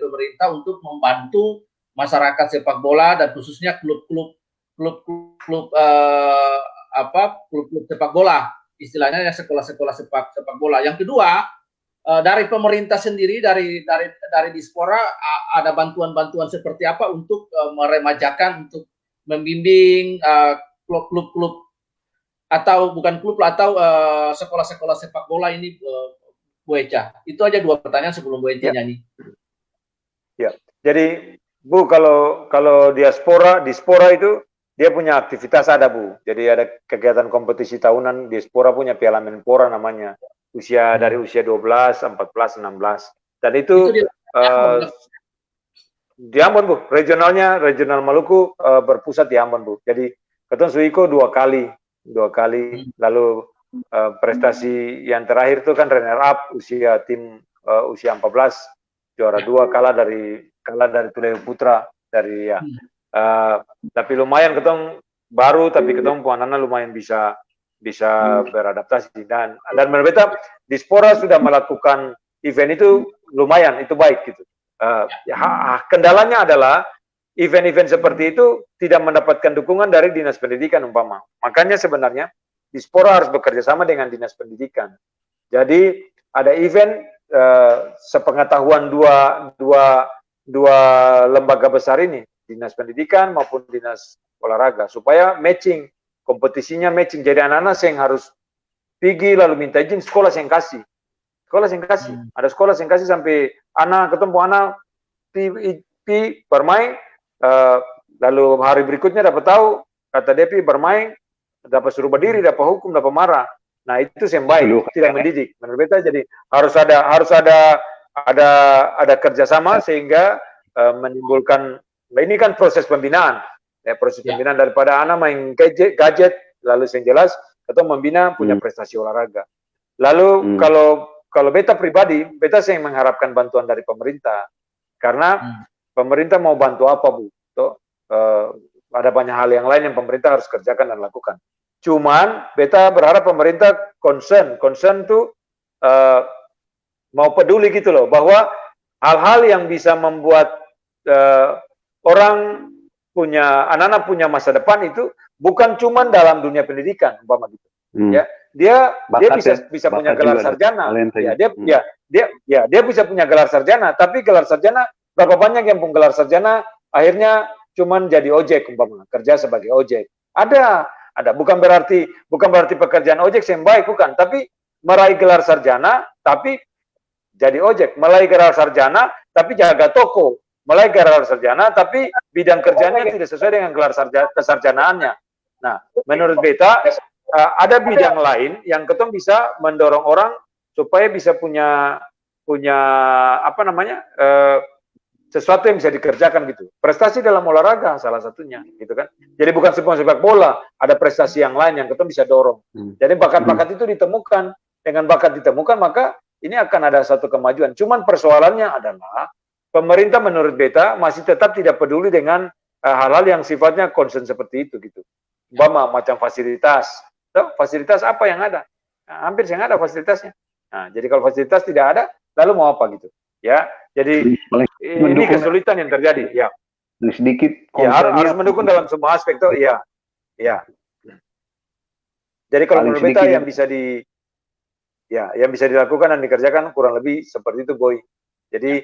Speaker 3: pemerintah untuk membantu masyarakat sepak bola dan khususnya klub-klub sepak bola, istilahnya ya sekolah-sekolah sepak bola. Yang kedua, dari pemerintah sendiri dari Dispora ada bantuan-bantuan seperti apa untuk meremajakan, untuk membimbing klub-klub atau bukan klub atau sekolah-sekolah sepak bola ini, Bu Eca. Itu aja dua pertanyaan sebelum Bu Eca nyanyi.
Speaker 2: Ya, jadi Bu, kalau Dispora itu dia punya aktivitas ada Bu. Jadi ada kegiatan kompetisi tahunan. Dispora punya Piala Menpora namanya. Dari usia 12, 14, 16. Dan itu di Ambon Bu. Regional Maluku berpusat di Ambon Bu. Jadi ketemu Suiko dua kali. Lalu prestasi yang terakhir itu kan runner up usia 14, juara 2, kalah dari Tuleu Putra dari tapi lumayan ketemu baru, tapi ketemu anak-anak lumayan bisa beradaptasi dan berbeda. Dispora sudah melakukan event itu lumayan, itu baik gitu. Kendalanya adalah event-event seperti itu tidak mendapatkan dukungan dari Dinas Pendidikan umpama. Makanya sebenarnya Dispora harus bekerja sama dengan Dinas Pendidikan. Jadi ada event sepengetahuan dua lembaga besar ini, Dinas Pendidikan maupun Dinas Olahraga, supaya matching, kompetisinya matching. Jadi anak-anak yang harus pergi lalu minta izin, sekolah yang kasih. Ada sekolah yang kasih sampai anak ketemu anak pi bermain, lalu hari berikutnya dapat tahu kata Depi bermain, dapat suruh berdiri, dapat hukum, dapat marah. Nah itu yang baik, tidak mendidik. Menurut beta jadi harus ada kerjasama sehingga menimbulkan. Ini kan proses pembinaan, pembinaan daripada anak main gadget, lalu yang jelas atau membina punya prestasi olahraga. Lalu kalau beta pribadi, beta yang mengharapkan bantuan dari pemerintah, karena pemerintah mau bantu apa Bu? Ada banyak hal yang lain yang pemerintah harus kerjakan dan lakukan. Cuman beta berharap pemerintah concern tuh mau peduli gitu loh, bahwa hal-hal yang bisa membuat orang anak-anak punya masa depan itu bukan cuma dalam dunia pendidikan, umpama gitu. Ya, dia
Speaker 1: Bakat
Speaker 2: bisa punya
Speaker 1: bakat
Speaker 2: gelar
Speaker 1: juga,
Speaker 2: sarjana.
Speaker 1: talenta
Speaker 2: Ya,
Speaker 1: juga.
Speaker 2: dia bisa punya gelar sarjana, tapi gelar sarjana berapa banyak yang punya gelar sarjana akhirnya cuman jadi ojek umpama, kerja sebagai ojek. Ada bukan berarti pekerjaan ojek yang baik, bukan, tapi meraih gelar sarjana tapi jadi ojek, meraih gelar sarjana tapi jaga toko, meraih gelar sarjana tapi bidang kerjanya tidak sesuai dengan gelar kesarjanaannya. Nah, menurut beta ada bidang lain yang ketong bisa mendorong orang supaya bisa punya apa namanya sesuatu yang bisa dikerjakan gitu. Prestasi dalam olahraga salah satunya, gitu kan. Jadi bukan semua sepak bola, ada prestasi yang lain yang kita bisa dorong. Jadi bakat-bakat itu ditemukan, dengan bakat ditemukan maka ini akan ada satu kemajuan. Cuman persoalannya adalah pemerintah menurut beta masih tetap tidak peduli dengan hal-hal yang sifatnya concern seperti itu gitu. Umpama macam fasilitas. So, fasilitas apa yang ada? Nah, hampir yang ada fasilitasnya. Nah, jadi kalau fasilitas tidak ada, lalu mau apa gitu? Ya, jadi ini kesulitan yang terjadi. Ya,
Speaker 1: sedikit.
Speaker 2: Ya, harus mendukung dalam semua aspek tuh. Ya, ya. Jadi kalau menurut beta yang bisa dilakukan dan dikerjakan kurang lebih seperti itu, Boy. Jadi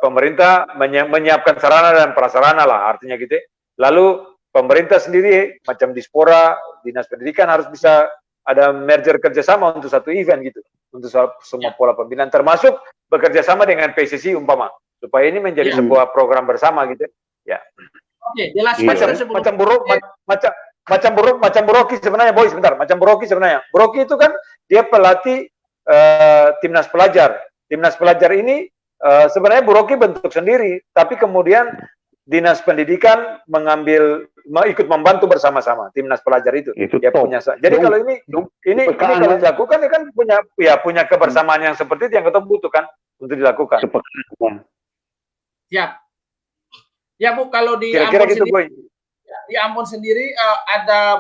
Speaker 2: pemerintah menyiapkan sarana dan prasarana lah, artinya gitu. Lalu pemerintah sendiri macam Dispora, Dinas Pendidikan harus bisa ada merger kerjasama untuk satu event gitu, untuk semua pola pembinaan, termasuk bekerja sama dengan PSSI umpama, supaya ini menjadi sebuah program bersama gitu. Ya.
Speaker 3: Oke, jelas.
Speaker 2: Macam Buroki sebenarnya, Boy, sebentar. Macam Buroki sebenarnya. Buroki itu kan dia pelatih timnas pelajar. Timnas pelajar ini sebenarnya Buroki bentuk sendiri, tapi kemudian Dinas Pendidikan ikut membantu bersama-sama timnas pelajar itu. Dia punya. Jadi kalau ini kalau dilakukan ini kan punya kebersamaan yang seperti itu yang kita butuhkan untuk dilakukan.
Speaker 3: Siap. Ya Bu, kalau di
Speaker 2: Kira-kira gitu, Boy.
Speaker 3: Di Ambon sendiri ada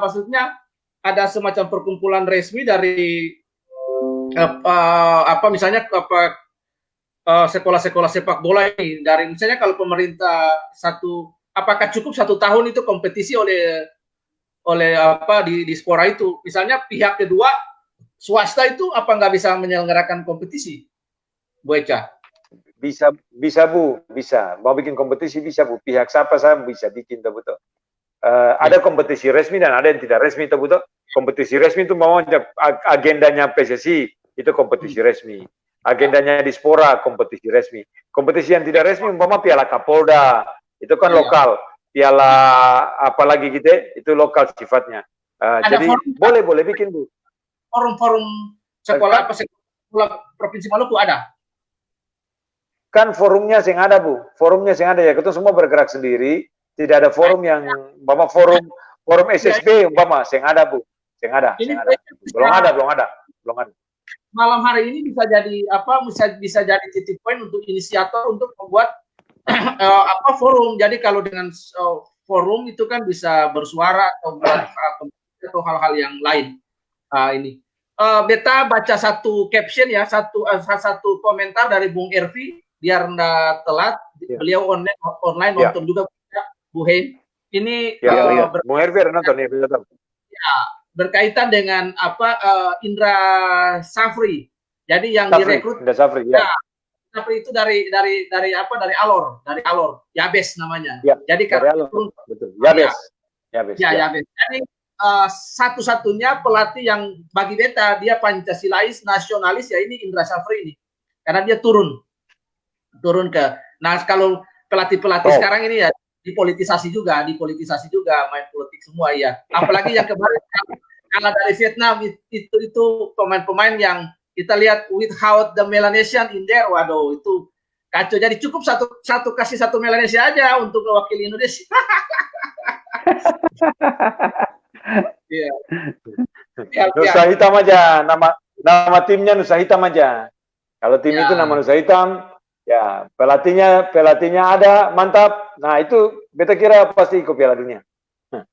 Speaker 3: ada semacam perkumpulan resmi dari misalnya sekolah-sekolah sepak bola ini, dari misalnya kalau pemerintah apakah cukup 1 tahun itu kompetisi oleh di Dispora itu, misalnya pihak kedua swasta itu apa nggak bisa menyelenggarakan kompetisi, Bu Eca?
Speaker 2: Bisa Bu, bisa. Mau bikin kompetisi bisa Bu. Pihak siapa saya bisa bikin, betul. Ada kompetisi resmi dan ada yang tidak resmi, betul. Kompetisi resmi itu mau agendanya PSSI itu kompetisi resmi. Agendanya Dispora kompetisi resmi. Kompetisi yang tidak resmi umpama Piala Kapolda, itu kan lokal. Piala apalagi gitu, itu lokal sifatnya. Jadi boleh bikin Bu.
Speaker 3: Forum sekolah Provinsi Maluku ada?
Speaker 2: Kan forumnya yang ada Bu. Forumnya yang ada ya, kita semua bergerak sendiri. Tidak ada forum yang umpama forum SSB umpama yang ada Bu. Yang ada. Belum ada. Malam
Speaker 3: hari ini bisa jadi bisa jadi titik poin untuk inisiator untuk membuat forum. Jadi kalau dengan forum itu kan bisa bersuara atau hal-hal yang lain. Ini beta baca satu caption ya, satu komentar dari Bung Ervi biar nggak telat. Beliau online nonton juga Bu Hein. Ini
Speaker 2: Bung Ervi nonton ya,
Speaker 3: berkaitan dengan Indra Safri. Jadi yang direkrut
Speaker 2: Indra Safri, ya.
Speaker 3: Safri itu dari Alor, Yabes namanya.
Speaker 2: Ya,
Speaker 3: jadi
Speaker 2: kalau betul. Yabes.
Speaker 3: Yabes. Jadi satu-satunya pelatih yang bagi beta dia Pancasilais, nasionalis ya ini Indra Safri ini. Karena dia turun ke. Nah, kalau pelatih-pelatih sekarang ini ya dipolitisasi juga main politik semua ya. Apalagi yang kemarin kalah dari Vietnam itu pemain-pemain yang kita lihat without the Melanesian in there, waduh itu kacau. Jadi cukup kasih satu Melanesia aja untuk mewakili Indonesia. Iya.
Speaker 2: Nusa Hitam aja, nama timnya Nusa Hitam aja. Kalau tim itu nama Nusa Hitam, ya pelatihnya ada, mantap. Nah itu beta kira pasti ikut Piala Dunia.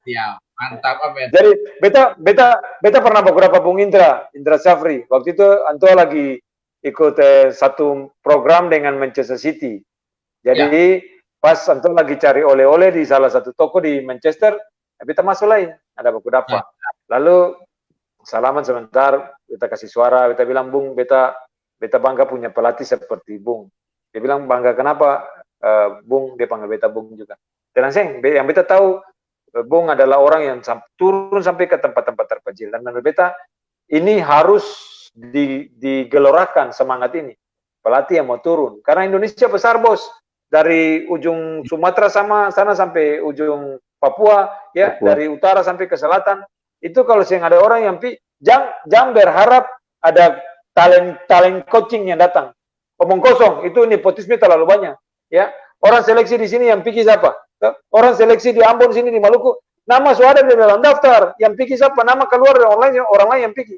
Speaker 3: Ya mantap.
Speaker 2: Jadi beta pernah beberapa Bung Indra Safri. Waktu itu Anto lagi ikut satu program dengan Manchester City. Jadi pas Anto lagi cari oleh-oleh di salah satu toko di Manchester, beta masuk lain, ada beberapa. Lalu salaman sebentar, beta kasih suara, beta bilang, Bung, beta bangga punya pelatih seperti Bung. Dia bilang, bangga kenapa? Bung, dia panggil beta Bung juga. Dan yang beta tahu, Bung adalah orang yang turun sampai ke tempat-tempat terpencil. Dan menurut beta, ini harus digelorakan semangat ini. Pelatih yang mau turun. Karena Indonesia besar, bos. Dari ujung Sumatera sana sampai ujung Papua, ya, dari utara sampai ke selatan. Itu kalau ada orang yang jangan berharap ada talent coaching yang datang. Omong kosong, itu nepotisme terlalu banyak. Ya, orang seleksi di sini yang pikir siapa? Orang seleksi di Ambon sini di Maluku, nama sudah ada di dalam daftar. Yang pikir siapa? Nama keluar orang lain yang pikir.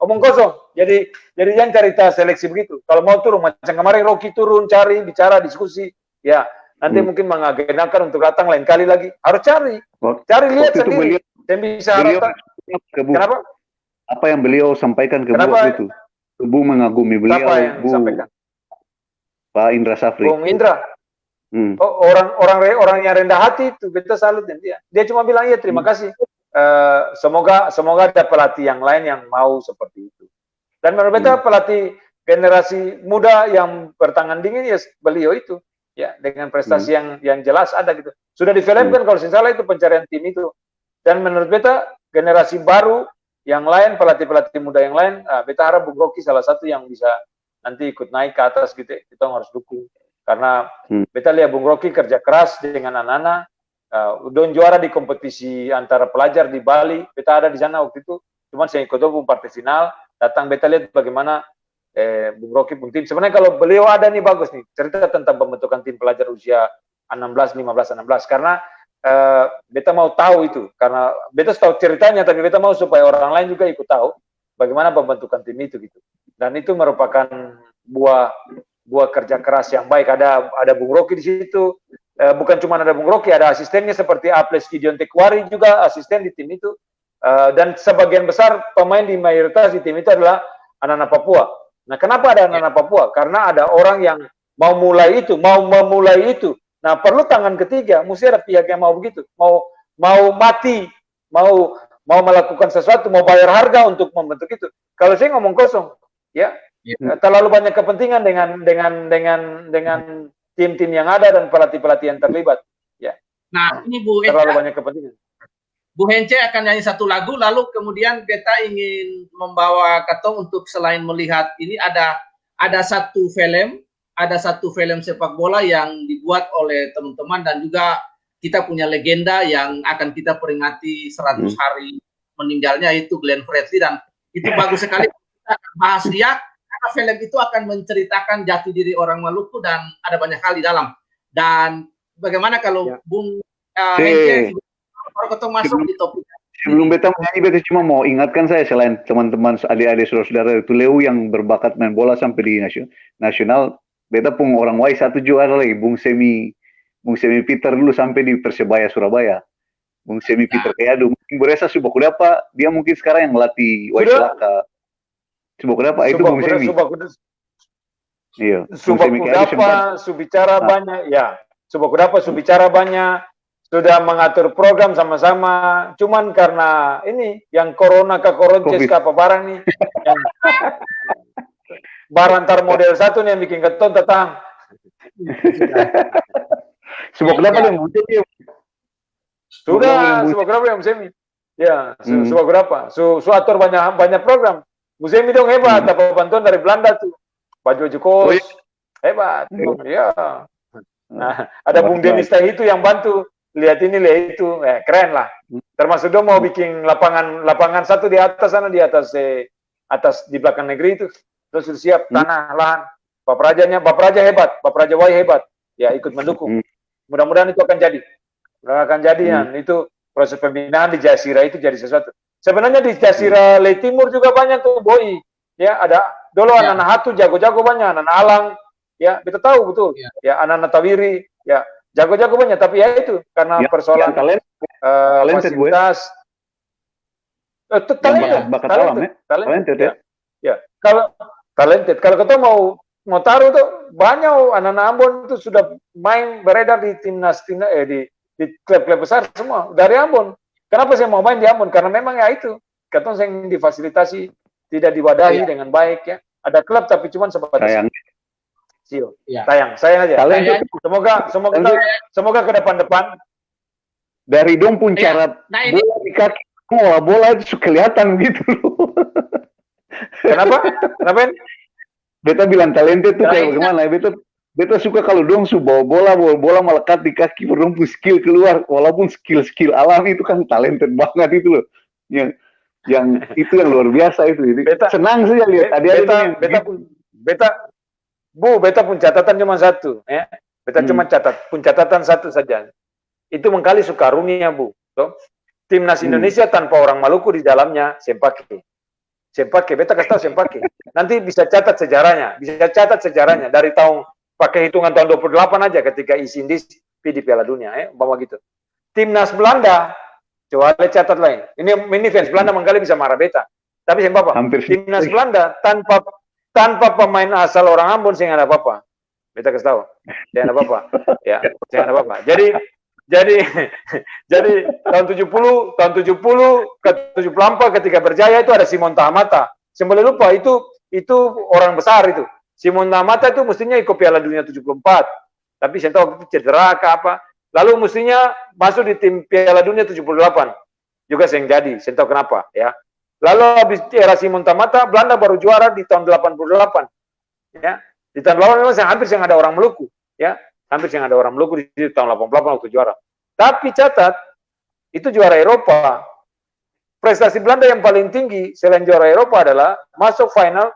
Speaker 2: Omong kosong. Jadi jangan cerita seleksi begitu. Kalau mau turun, macam kemarin Rocky turun, cari, bicara, diskusi. Ya, nanti mungkin mengagendakan untuk datang lain kali lagi. Harus cari lihat sendiri. Dan bisa kenapa?
Speaker 1: Apa yang beliau sampaikan ke Bu itu? Bu mengagumi beliau.
Speaker 2: Siapa yang sampaikan?
Speaker 1: Pak Indra Safri.
Speaker 2: Bung Indra. Oh, orang yang rendah hati itu, kita salut dia. Dia cuma bilang, iya, terima kasih. Semoga ada pelatih yang lain yang mau seperti itu. Dan menurut beta pelatih generasi muda yang bertangan dingin ya beliau itu, ya, dengan prestasi yang jelas ada gitu. Sudah difilmkan kalau tidak salah itu pencarian tim itu. Dan menurut beta generasi baru yang lain, pelatih muda yang lain, beta harap Bung Rocky salah satu yang bisa nanti ikut naik ke atas gitu. Kita harus dukung. Karena beta lihat Bung Rocky kerja keras dengan anak-anak. Udah juara di kompetisi antara pelajar di Bali, beta ada di sana waktu itu, cuman saya ikut partai final, datang beta lihat bagaimana Bung Rocky pun tim. Sebenarnya kalau beliau ada nih bagus nih, cerita tentang pembentukan tim pelajar usia 16, 15, 16, karena beta mau tahu itu, karena beta tahu ceritanya, tapi beta mau supaya orang lain juga ikut tahu bagaimana pembentukan tim itu gitu. Dan itu merupakan buah kerja keras yang baik. Ada Bung Rocky di situ. Bukan cuma ada Bung Rocky, ada asistennya seperti Aples Gideon Tekwari juga asisten di tim itu. Dan sebagian besar pemain di mayoritas di tim itu adalah anak-anak Papua. Nah, kenapa ada anak-anak Papua? Karena ada orang yang mau memulai itu. Nah, perlu tangan ketiga, mesti ada pihak yang mau begitu, mau mati, mau melakukan sesuatu, mau bayar harga untuk membentuk itu. Kalau saya ngomong kosong, ya, terlalu banyak kepentingan dengan tim-tim yang ada dan pelatih-pelatih yang terlibat. Ya.
Speaker 3: Nah, ini Bu
Speaker 2: terlalu banyak kepentingan.
Speaker 3: Bu Hence akan nyanyi satu lagu, lalu kemudian beta ingin membawa Katong untuk selain melihat ini ada satu film sepak bola yang dibuat oleh teman-teman dan juga kita punya legenda yang akan kita peringati 100 hari meninggalnya, yaitu Glenn Fredly, dan itu bagus sekali. Kita akan bahas dia. Karena film itu akan menceritakan jati diri orang Maluku dan ada banyak hal di dalam. Dan bagaimana kalau Bung Hence Katong masuk di topik.
Speaker 1: Sebelum beta menyanyi, beta cuma mau ingatkan saya, selain teman-teman adik-adik saudara itu Leo yang berbakat main bola sampai di nasional, beta pun orang Wai satu juara lagi, Bung Semi Peter dulu sampai di Persebaya Surabaya. Bung Semi Peter Kayadu, mungkin berasa Subak Udapa, dia mungkin sekarang yang melatih Wai Selaka. Subak Udapa itu Bung Semi. Iya.
Speaker 2: Subak Udapa, Subicara banyak, ya. Subak Udapa, Subicara banyak, sudah mengatur program sama-sama. Cuman karena ini yang corona ke koronces ke apa barang nih, yang barantar model satu nih yang bikin keton tetang.
Speaker 1: Subak Udapa yang Semi.
Speaker 2: Sudah, Subak Udapa yang Semi. Ya, Subak Udapa. Su atur banyak program. Musemi dong hebat, apa bantuan dari Belanda tuh. Pak Jojo Kos, hebat. Iya. Nah, ada Bung Denis itu yang bantu. Lihat ini, lihat itu. Keren lah. Termasuk dong mau bikin lapangan satu di atas sana, di atas di belakang negeri itu. Terus sudah siap tanah, lahan. Pak Praja hebat, Pak Praja Wai hebat. Ya, ikut mendukung. Mudah-mudahan itu akan jadi. Itu proses pembinaan di Jasira itu jadi sesuatu. Sebenarnya di Jasira Le Timur juga banyak tuh Boy. Ya, ada dulu anak-anak Hatu jago-jago banyak, anak-anak Alang, ya, kita tahu betul. Ya, anak-anak Tawiri, ya, jago-jago banyak, tapi ya itu karena persoalan fasilitas. Talented. Ya. Kalau talented, kalau kita mau taruh tuh banyak anak-anak Ambon itu sudah main beredar di timnas di klub-klub besar semua dari Ambon. Kenapa saya mau main di Ambon? Karena memang ya itu katong yang difasilitasi, tidak diwadahi dengan baik ya. Ada klub tapi cuma sebatas sio. Sayang aja. Semoga ke depan
Speaker 1: dari dong pun cara bola di kaki, bola itu kelihatan gitu loh.
Speaker 2: Kenapa?
Speaker 1: Beta bilang talented tuh kayak bagaimana? Beta suka kalau dong bawa bola melekat di kaki, dong pun skill keluar, walaupun skill alam itu kan talented banget itu loh. Yang itu yang luar biasa itu. Senang saja lihat
Speaker 2: beta pun catatan cuma satu ya. Beta cuma catatan satu saja. Itu mengkali sukarunia, Bu. So, timnas Indonesia tanpa orang Maluku di dalamnya, Sempake, beta kasih tahu Sempake. Nanti bisa catat sejarahnya dari tahun, pakai hitungan tahun 28 aja ketika Isindis di Piala Dunia, bawa gitu. Timnas Belanda, coba catat lain. Ini fans Belanda mengkali bisa marah beta. Tapi yang apa? Timnas Belanda tanpa pemain asal orang Ambon sih nggak ada apa-apa. Beta kasih tahu, jangan ada apa-apa. Ya, jangan ada apa-apa. Jadi tahun 70 ke 74 ketika berjaya itu ada Simon Tahamata. Boleh lupa itu orang besar itu. Simon Tahamata itu mestinya ikut Piala Dunia 74. Tapi saya tahu cedera ke apa. Lalu mestinya masuk di tim Piala Dunia 78. Juga saya jadi, saya tahu kenapa ya. Lalu habis era Simon Tahamata, Belanda baru juara di tahun 88. Ya. Di tahun 88 memang hampir ada orang Maluku, ya. Hampir ada orang Maluku di tahun 88 waktu juara. Tapi catat, itu juara Eropa. Prestasi Belanda yang paling tinggi selain juara Eropa adalah masuk final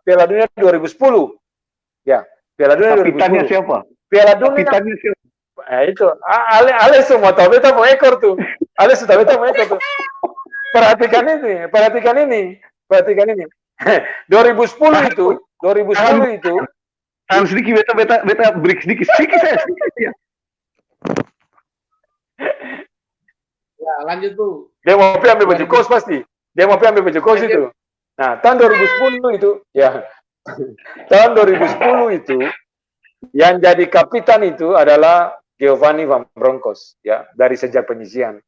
Speaker 2: Piala Dunia 2010. Ya, Piala Dunia 2010.
Speaker 1: Kapitannya siapa?
Speaker 2: Piala Dunia. Kapitannya siapa? Itu, Ale semua tahu beta mau ekor tuh. Ale sudah beta mau ekor tuh. Perhatikan ini. 2010 itu.
Speaker 1: Sedikit beta break sedikit saya.
Speaker 3: Ya, lanjut Bu.
Speaker 2: Dia mau ambil baju kos pasti. Dia mau ambil baju kos itu. Nah, tahun 2010 itu, ya. Tahun 2010 itu yang jadi kapitan itu adalah Giovanni Van Bronckhorst, ya, dari sejak penyisian.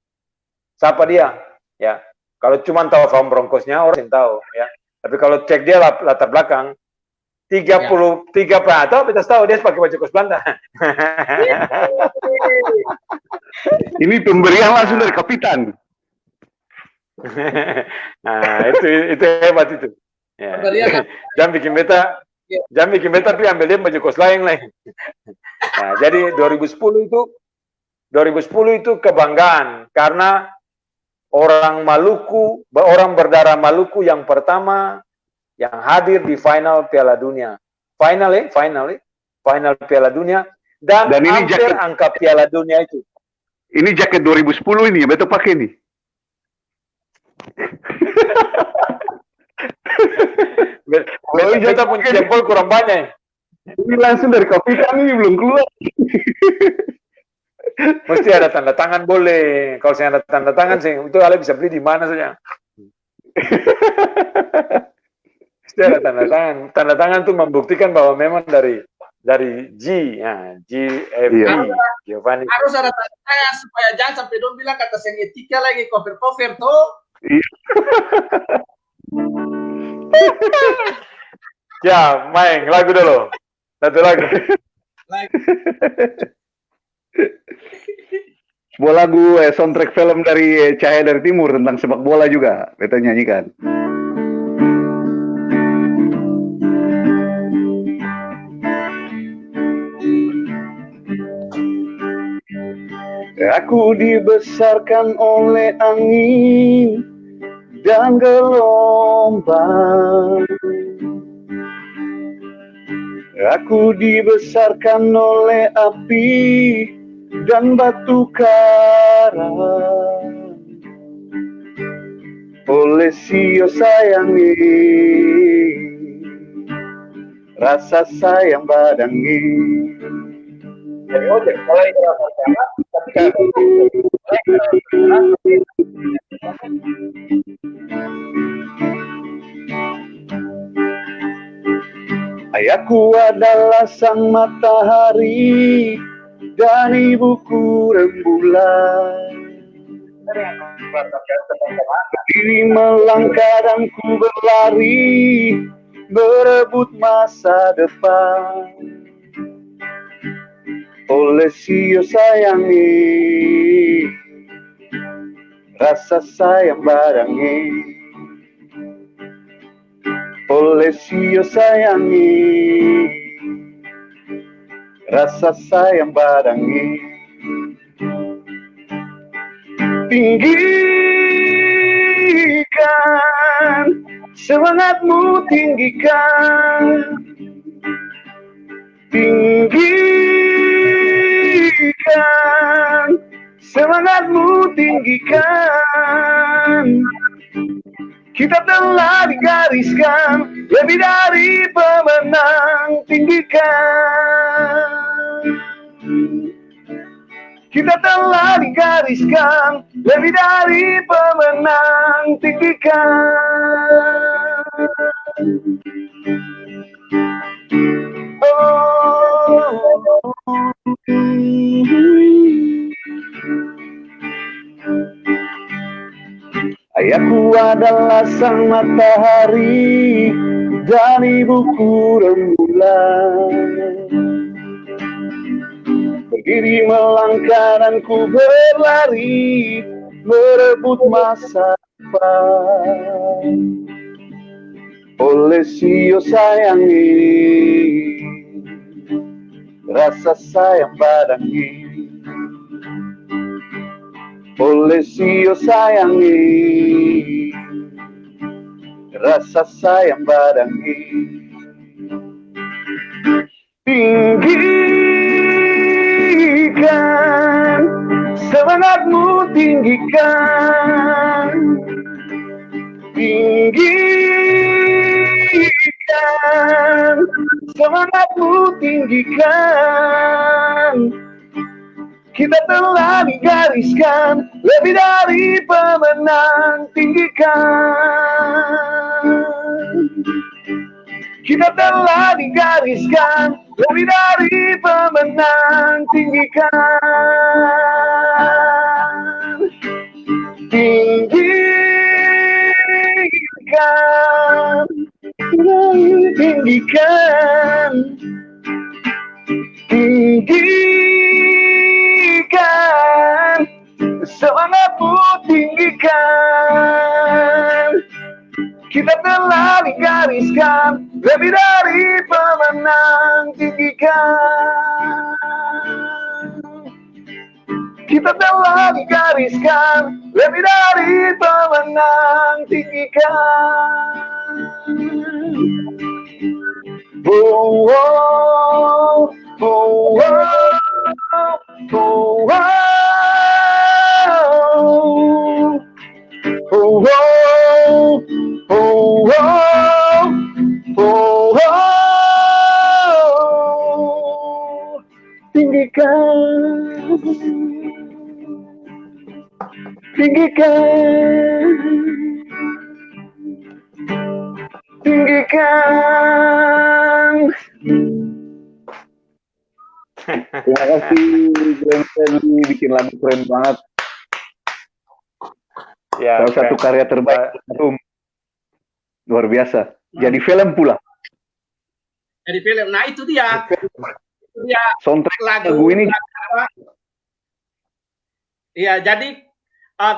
Speaker 2: Siapa dia? Ya. Kalau cuma tahu Van Bronckhorst-nya orang yang tahu, ya. Tapi kalau cek dia latar belakang 33 atau kita tahu dia pakai baju kos Belanda.
Speaker 1: Ini pemberian langsung dari kapitan.
Speaker 2: Nah, itu hebat itu. Ya. Jangan bikin beta tapi ambil dia baju kos lain. Nah, jadi 2010 itu kebanggaan karena orang Maluku, orang berdarah Maluku yang pertama yang hadir di final Piala Dunia. Final Piala Dunia dan ini hampir angka Piala Dunia itu.
Speaker 1: Ini jaket 2010 ini, betul pakai nih.
Speaker 2: Beta pun jempol kurang banyak.
Speaker 1: Ini langsung dari kapitan ini belum keluar.
Speaker 2: Mesti ada tanda tangan boleh. Kalau saya ada tanda tangan sih itu Ale bisa beli di mana saja. Mesti ada tanda tangan. Tanda tangan tuh membuktikan bahwa memang dari G, ya, GFB, Giovanni.
Speaker 3: Harus ada tanda tangan supaya jangan sampai dong bilang kata sen etika lagi cover tuh.
Speaker 2: Ya, main lagu dulu. Satu lagu.
Speaker 1: Sebuah lagu soundtrack film dari Cahaya dari Timur tentang sepak bola juga, beta nyanyikan. Aku dibesarkan oleh angin dan gelombang. Aku dibesarkan oleh api dan batu karang. Oleh sio sayangi, rasa sayang badangi.
Speaker 2: Jadi oke, kalau itu rasa sayang,
Speaker 1: ayahku adalah sang matahari dan ibuku rembulan. Berdiri melangkah dan ku berlari, berebut masa depan. Oleh sio sayangi, rasa sayang badangi. Oleh sio sayangi, rasa sayang badangi. Tinggikan semangatmu, tinggikan. Tinggikan semangatmu, tinggikan. Kita telah digariskan lebih dari pemenang, tinggikan. Kita telah digariskan lebih dari pemenang, tinggikan. Ayahku adalah sang matahari dan ibuku rembulan. Berdiri melangkah dan ku berlari, merebut masa depan. Oleh sio sayangi, rasa sayang badangi. Oleh sio sayangi, rasa sayang badangi. Tinggikan semangatmu, tinggikan. Tinggikan semangatmu, tinggikan. Kita telah digariskan lebih dari pemenang, tinggikan. Kita telah digariskan lebih dari pemenang, tinggikan. Tinggikan, tinggikan. Tinggikan semangatmu, tinggikan. Kita telah digariskan lebih dari pemenang, tinggikan. Kita telah digariskan lebih dari pemenang, tinggikan. Oh, oh, oh, oh, oh, oh, oh, oh, oh, oh, oh, tinggikan, tinggikan, tinggikan. Terima kasih Glenn Fredly, bikin lagu keren banget.
Speaker 2: Ya,
Speaker 1: Salah satu karya terbaik almarhum. Luar biasa. Jadi film pula.
Speaker 3: Jadi film. Nah itu dia. Itu dia
Speaker 1: Soundtrack lagu ini.
Speaker 3: Iya, jadi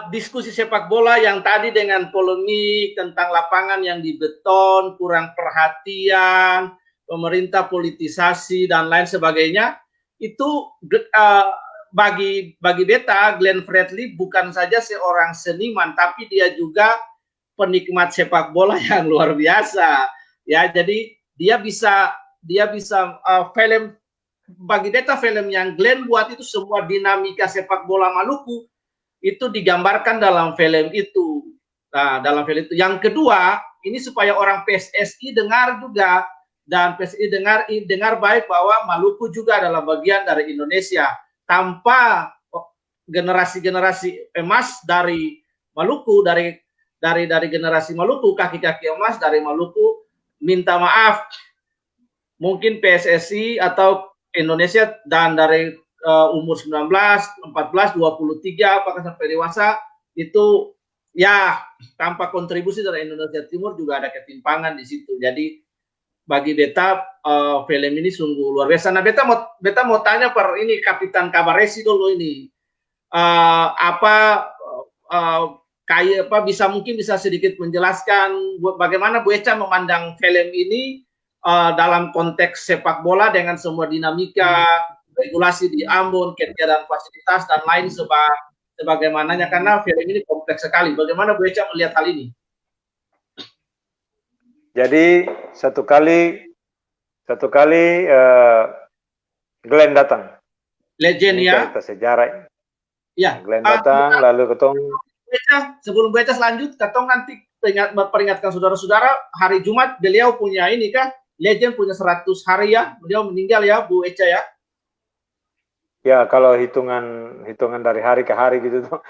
Speaker 3: diskusi sepak bola yang tadi dengan polemik tentang lapangan yang dibeton, kurang perhatian, pemerintah politisasi dan lain sebagainya, itu bagi beta Glenn Fredly bukan saja seorang seniman, tapi dia juga penikmat sepak bola yang luar biasa. Ya, jadi dia bisa film, bagi beta film yang Glenn buat itu semua dinamika sepak bola Maluku itu digambarkan dalam film itu. Nah, dalam film itu. Yang kedua, ini supaya orang PSSI dengar juga, dan PSSI dengar baik bahwa Maluku juga adalah bagian dari Indonesia. Tanpa generasi-generasi emas dari Maluku, dari generasi Maluku, kaki-kaki emas dari Maluku, minta maaf. Mungkin PSSI atau Indonesia dan dari umur 19, 14, 23, apakah sampai dewasa, itu ya tanpa kontribusi dari Indonesia Timur juga ada ketimpangan di situ. Jadi bagi beta film ini sungguh luar biasa. Nah, beta mau tanya per ini Kapitan Cabaresi dulu ini. Kayak apa mungkin bisa sedikit menjelaskan bagaimana Bu Echa memandang film ini dalam konteks sepak bola dengan semua dinamika regulasi di Ambon, ketiadaan fasilitas dan lain sebagaimananya, karena film ini kompleks sekali. Bagaimana Bu Echa melihat hal ini?
Speaker 2: Jadi satu kali Glenn datang.
Speaker 3: Legend ya.
Speaker 2: Cerita sejarah.
Speaker 3: Ya.
Speaker 2: Glenn datang, lalu ketong.
Speaker 3: Sebelum baca selanjut, ketong nanti peringatkan saudara-saudara, hari Jumat beliau punya ini kah? Legend punya 100 hari ya, beliau meninggal ya, Bu Echa ya.
Speaker 2: Ya, kalau hitungan dari hari ke hari gitu tuh.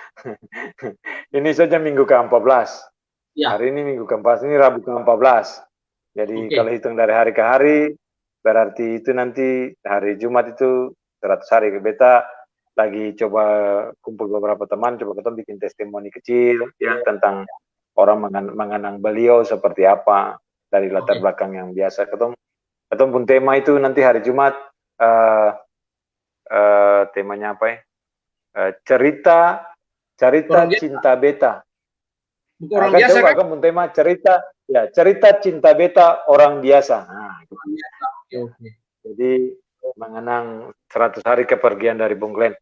Speaker 2: Ini saja minggu ke-14. Ya. Hari ini minggu ke-14, ini Rabu ke-14. Jadi kalau hitung dari hari ke hari, berarti itu nanti hari Jumat itu 100 hari. Beta lagi coba kumpul beberapa teman, coba kita bikin testimoni kecil ya tentang orang mengenang beliau seperti apa dari latar belakang yang biasa. Ketemu pun tema itu nanti hari Jumat, temanya apa ya? Cerita cinta beta.
Speaker 3: Orang biasa kan?
Speaker 2: Akan tema cerita cinta beta orang biasa. Nah, jadi mengenang 100 hari kepergian dari Bung Glenn.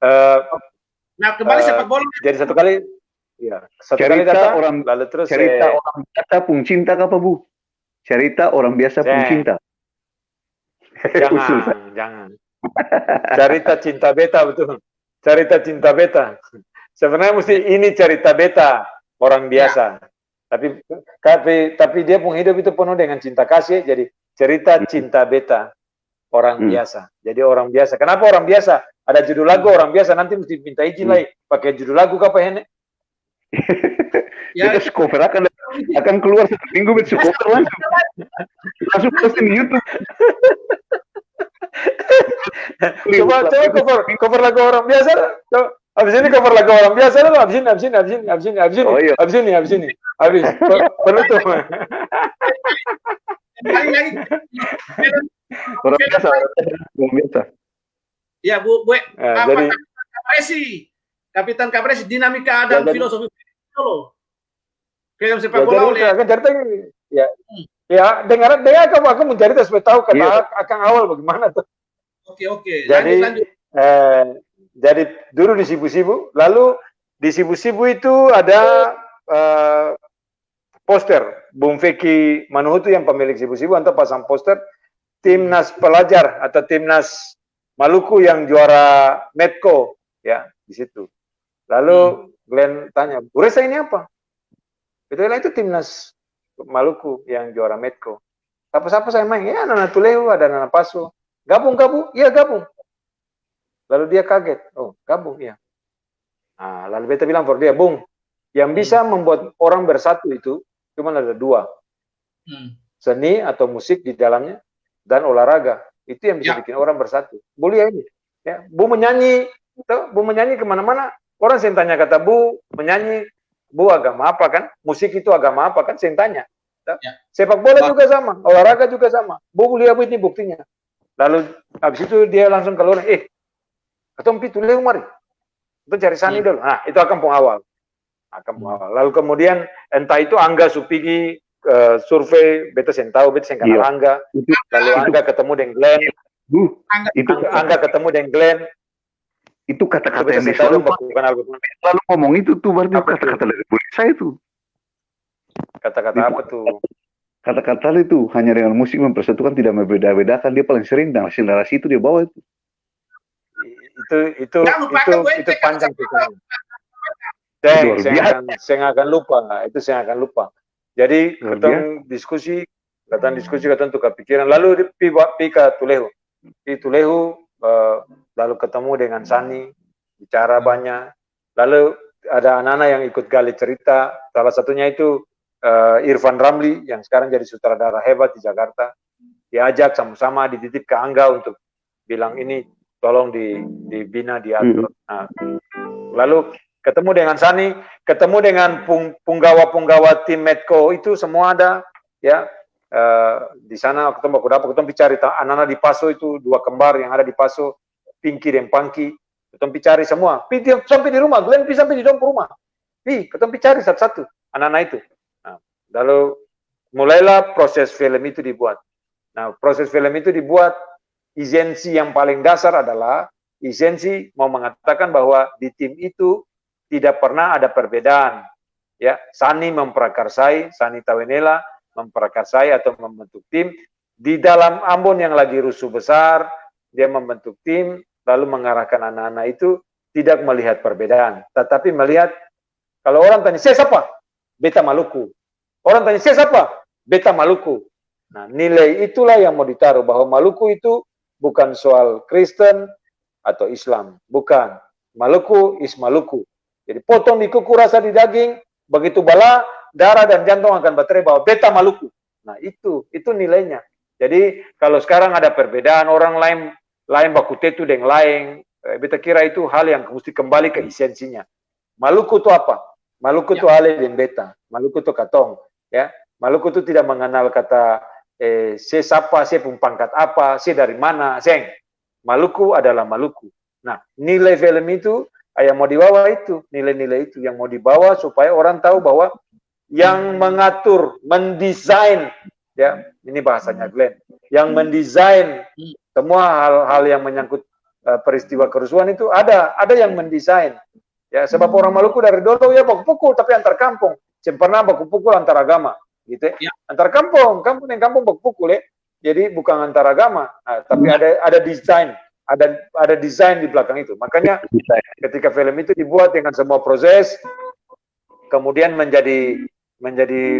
Speaker 3: Nah, kembali sepak bola.
Speaker 2: Jadi satu kali kali datang, orang lalu terus
Speaker 1: cerita orang biasa pun cinta apa Bu? Cerita orang biasa pun cinta.
Speaker 2: Jangan. Cerita cinta beta, betul. Cerita cinta beta. Sebenarnya mesti ini cerita beta orang biasa. Tapi dia pun hidup itu penuh dengan cinta kasih. Jadi cerita cinta beta orang biasa. Jadi orang biasa. Kenapa orang biasa? Ada judul lagu orang biasa. Nanti mesti minta izin lagi. Pakai judul lagu apa ini?
Speaker 1: Ya, cover akan keluar satu minggu betul cover langsung posting di YouTube.
Speaker 2: Coba cover lagu orang biasa. Abis ini cover lagu orang biasa loh. Abis ini. Penutup.
Speaker 1: Orang biasa.
Speaker 3: Ya, Bu.
Speaker 2: Jadi
Speaker 3: Kapitan Cabaresi, dinamika dan filosofi loh. Film sepak bola oleh.
Speaker 2: Akan cerita ini. Ya, dengar aku mencari supaya tahu kata akan awal bagaimana tuh.
Speaker 3: Oke.
Speaker 2: Jadi jadi dulu di Sibu-Sibu, lalu di Sibu-Sibu itu ada poster Bung Feki Manuhutu yang pemilik Sibu-Sibu, antar pasang poster timnas pelajar atau timnas Maluku yang juara Medco ya di situ. Lalu Glenn tanya, Bu Resa ini apa? Itu timnas Maluku yang juara Medco. Siapa saya main? Ya, Nana Tulehu, ada Nana Paso. Gabung? Iya, gabung. Lalu dia kaget. Oh, gabung, ya. Nah, lalu beta bilang dia, Bung, yang bisa membuat orang bersatu itu cuma ada 2. Seni atau musik di dalamnya, dan olahraga. Itu yang bisa bikin orang bersatu. Boleh ini. Ya, Bu menyanyi kemana-mana. Orang saya tanya kata Bu, menyanyi, Bu agama apa kan? Musik itu agama apa kan? Saya tanya. Sepak bola juga sama, olahraga juga sama. Bu lihat ini buktinya. Lalu habis itu dia langsung keluar, ketemu pitu leu mari. Itu cari Sani dulu. Nah, itu akan pun awal. Lalu kemudian entah itu Angga Supigi survei, beta sen tahu, beta sen kenal Angga. Lalu Angga ketemu dengan Glenn. Angga ketemu dengan Glenn.
Speaker 1: Itu kata-kata yang selalu ngomong itu tuh berarti kata-kata dari saya itu.
Speaker 2: Kata-kata apa tuh?
Speaker 1: Kata-kata itu hanya dengan musik mempersatukan, tidak membeda-bedakan. Dia paling sering dan narasi itu dia bawa itu.
Speaker 2: Itu panjang pikiran. Saya akan lupa. Itu saya akan lupa. Jadi ketemu diskusi ketemu tukar pikiran. Lalu pika Tulehu. Tulehu lalu ketemu dengan Sani, bicara banyak. Lalu ada anak-anak yang ikut gali cerita. Salah satunya itu Irfan Ramli yang sekarang jadi sutradara hebat di Jakarta. Diajak sama-sama dititip ke Angga untuk bilang ini tolong dibina, diatur. Nah, lalu ketemu dengan Sani, ketemu dengan punggawa-punggawa tim Medco itu semua ada, ya. Di sana ketemu cari anak-anak di Paso itu 2 kembar yang ada di Paso, Pinky dan Pangki, ketemu cari semua. Sampai di rumah, Glenn sampai di rumah. Ketemu cari satu-satu anak-anak itu. Nah, lalu mulailah proses film itu dibuat. Nah, proses film itu dibuat, esensi yang paling dasar adalah esensi mau mengatakan bahwa di tim itu tidak pernah ada perbedaan. Ya, Sani memprakarsai, Sani Tawenela memprakarsai atau membentuk tim di dalam Ambon yang lagi rusuh besar, dia membentuk tim lalu mengarahkan anak-anak itu tidak melihat perbedaan, tetapi melihat kalau orang tanya saya siapa, beta Maluku. Orang tanya saya siapa, beta Maluku. Nah, nilai itulah yang mau ditaruh bahwa Maluku itu bukan soal Kristen atau Islam, bukan. Maluku is Maluku. Jadi potong di kuku, rasa di daging, begitu bala darah dan jantung akan berteriak bahwa beta Maluku. Nah, itu nilainya. Jadi kalau sekarang ada perbedaan orang lain baku tetu dengan lain, beta kira itu hal yang mesti kembali ke esensinya. Maluku itu apa? Maluku itu Ale dan beta. Maluku itu katong, ya. Maluku itu tidak mengenal kata saya siapa, saya pun pangkat apa, saya dari mana, seng. Maluku adalah Maluku. Nah, nilai film itu yang mau dibawa itu, nilai-nilai itu yang mau dibawa supaya orang tahu bahwa yang mengatur, mendesain, ya, ini bahasanya Glenn, yang mendesain semua hal-hal yang menyangkut peristiwa kerusuhan itu ada yang mendesain. Ya, sebab orang Maluku dari dulu ya baku pukul tapi antar kampung, pernah baku pukul antar agama, gitu ya. Antar kampung dan kampung baku pukul ya. Jadi bukan antar agama, tapi ada desain, ada desain di belakang itu. Makanya ketika film itu dibuat dengan semua proses, kemudian menjadi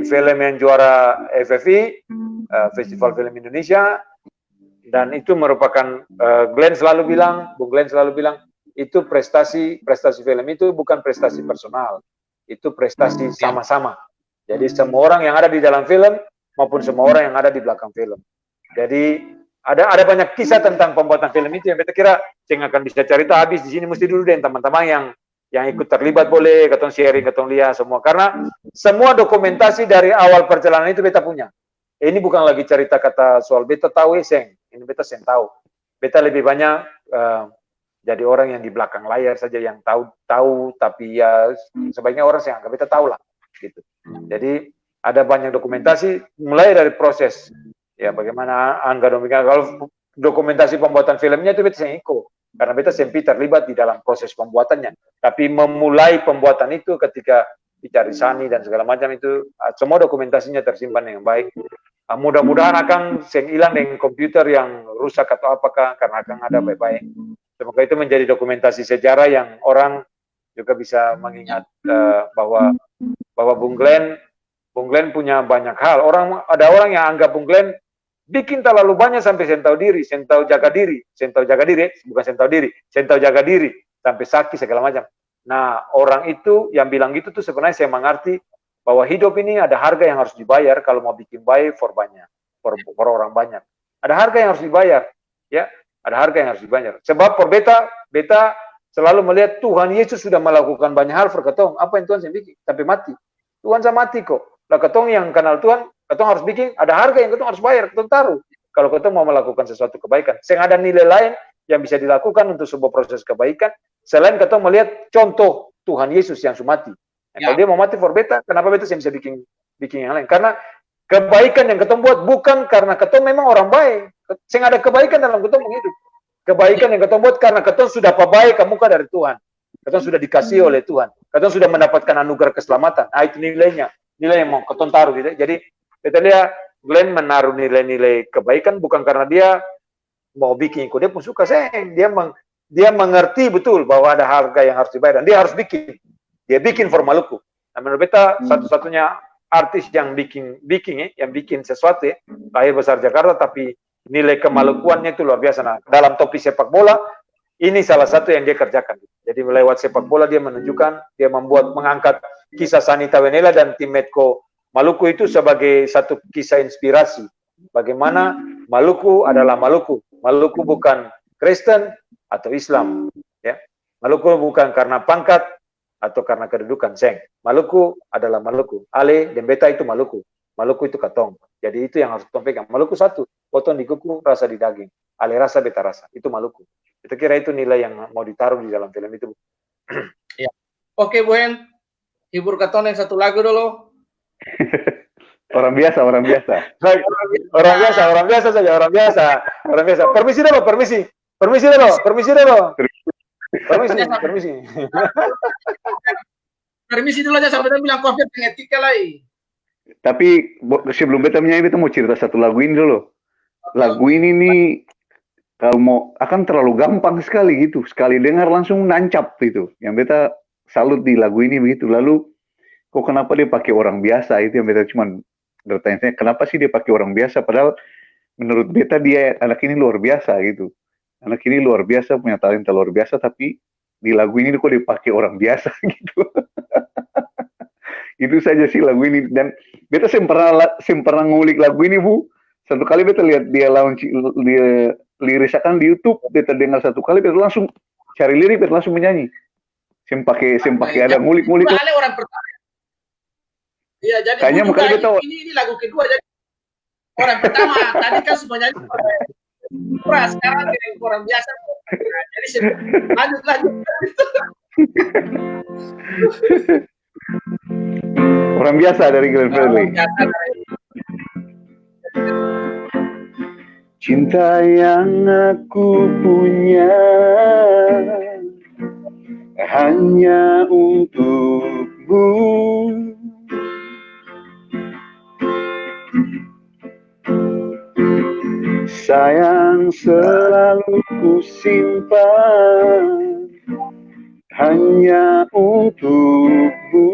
Speaker 2: film yang juara FFI, Festival Film Indonesia, dan itu merupakan Bung Glenn selalu bilang itu prestasi film itu bukan prestasi personal, itu prestasi sama-sama. Jadi semua orang yang ada di dalam film maupun semua orang yang ada di belakang film. Jadi ada banyak kisah tentang pembuatan film itu yang kita kira saya akan bisa cerita habis di sini, mesti dulu deh teman-teman yang ikut terlibat boleh ketong sharing, ketong lihat semua, karena semua dokumentasi dari awal perjalanan itu beta punya. Ini bukan lagi cerita kata soal beta tahu seng, ini beta seng tahu. Beta lebih banyak jadi orang yang di belakang layar saja yang tahu tapi ya sebaiknya orang yang anggap beta tahu lah gitu. Jadi ada banyak dokumentasi mulai dari proses ya bagaimana Angga Domika, kalau dokumentasi pembuatan filmnya itu beta seng ikut karena beta sempat terlibat di dalam proses pembuatannya. Tapi memulai pembuatan itu ketika dicari Sani dan segala macam itu semua dokumentasinya tersimpan dengan baik. Mudah-mudahan akan hilang dengan komputer yang rusak atau apakah karena akan ada baik-baik. Semoga itu menjadi dokumentasi sejarah yang orang juga bisa mengingat bahwa Bung Glenn punya banyak hal. Ada orang yang anggap Bung Glenn bikin terlalu banyak sampai sentau jaga diri, sampai sakit segala macam. Nah, orang itu yang bilang gitu tuh sebenarnya saya mengerti bahwa hidup ini ada harga yang harus dibayar kalau mau bikin baik for orang banyak. Ada harga yang harus dibayar, ya. Ada harga yang harus dibayar. Sebab for beta selalu melihat Tuhan Yesus sudah melakukan banyak hal for ketong. Apa yang Tuhan saya bikin sampai mati? Tuhan saya mati kok. Lah ketong yang kenal Tuhan, ketong harus bikin, ada harga yang ketong harus bayar, ketong taruh. Kalau ketong mau melakukan sesuatu kebaikan, sehingga ada nilai lain yang bisa dilakukan untuk sebuah proses kebaikan, selain ketong melihat contoh Tuhan Yesus yang sudah mati. Kalau dia mau mati for beta, kenapa beta bisa bikin yang lain? Karena kebaikan yang ketong buat bukan karena ketong memang orang baik, sehingga ada kebaikan dalam ketong hidup. Kebaikan yang ketong buat karena ketong sudah baik ke muka dari Tuhan. Ketong sudah dikasih oleh Tuhan. Ketong sudah mendapatkan anugerah keselamatan. Itu nilainya. Nilai yang mau ketong taruh gitu. Jadi kita lihat Glenn menaruh nilai-nilai kebaikan bukan karena dia mau bikin ikut, dia pun suka dia mengerti betul bahwa ada harga yang harus dibayar dan dia harus bikin. Dia bikin for Maluku. Nah, menurut beta satu-satunya artis yang bikin sesuatu ya, lahir besar Jakarta tapi nilai kemalukuannya itu luar biasa. Nah, dalam topik sepak bola ini salah satu yang dia kerjakan. Jadi lewat sepak bola dia menunjukkan, dia mengangkat kisah Sani Tawenela dan tim Medco Maluku itu sebagai satu kisah inspirasi. Bagaimana Maluku adalah Maluku. Maluku bukan Kristen atau Islam. Ya. Maluku bukan karena pangkat atau karena kedudukan, seng. Maluku adalah Maluku. Ale dan beta itu Maluku. Maluku itu katong. Jadi itu yang harus kita pegang. Maluku satu, potong di kuku, rasa di daging. Ale rasa, beta rasa. Itu Maluku. Kita kira itu nilai yang mau ditaruh di dalam film itu.
Speaker 3: Ya. Oke, Buen. Hibur katong yang satu lagu dulu.
Speaker 1: Orang biasa.
Speaker 2: Orang biasa saja. Permisi dulu.
Speaker 3: Permisi dulu aja sampai bilang COVID dengan etika lagi.
Speaker 1: Tapi sebelum beta menyanyi, beta mau cerita satu lagu ini dulu. Lagu ini nih kalau mau akan terlalu gampang sekali gitu. Sekali dengar langsung nancap gitu. Yang beta salut di lagu ini begitu. Lalu kok kenapa dia pakai orang biasa, itu yang beta cuman bertanya, kenapa sih dia pakai orang biasa, padahal menurut beta dia anak ini luar biasa gitu. Anak ini luar biasa, punya talenta luar biasa, tapi di lagu ini kok dipakai orang biasa gitu. Itu saja sih lagu ini. Dan beta pernah ngulik lagu ini, Bu. Satu kali beta lihat dia lirisakan di YouTube, beta dengar satu kali, beta langsung cari lirik, beta langsung menyanyi. Sempake ada ngulik-ngulik.
Speaker 3: Orang pertama. Iya, jadi kayaknya ini lagu kedua, jadi orang pertama tadi kan semuanya sekarang dengan orang biasa. Nah, jadi lanjut.
Speaker 1: Orang biasa dari Glenn Fredly. Cinta yang aku punya hanya untukmu. Sayang selalu ku simpan hanya untukmu.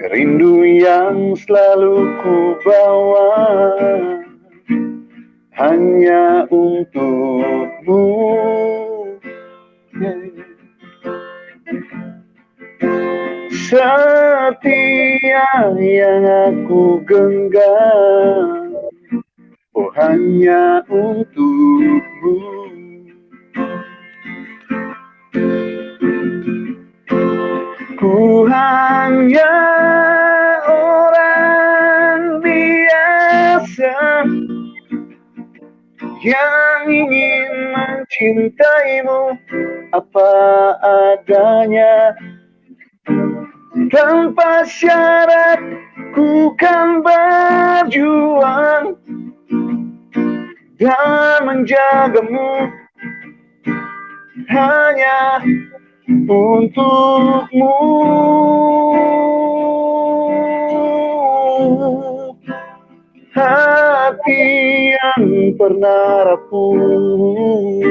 Speaker 1: Rindu yang selalu ku bawa hanya untukmu. Setia yang aku genggam, oh hanya untukmu. Ku hanya orang biasa yang ingin mencintaimu apa adanya. Tanpa syarat ku kan berjuang dan menjagamu hanya untukmu. Hati yang pernah rapuh,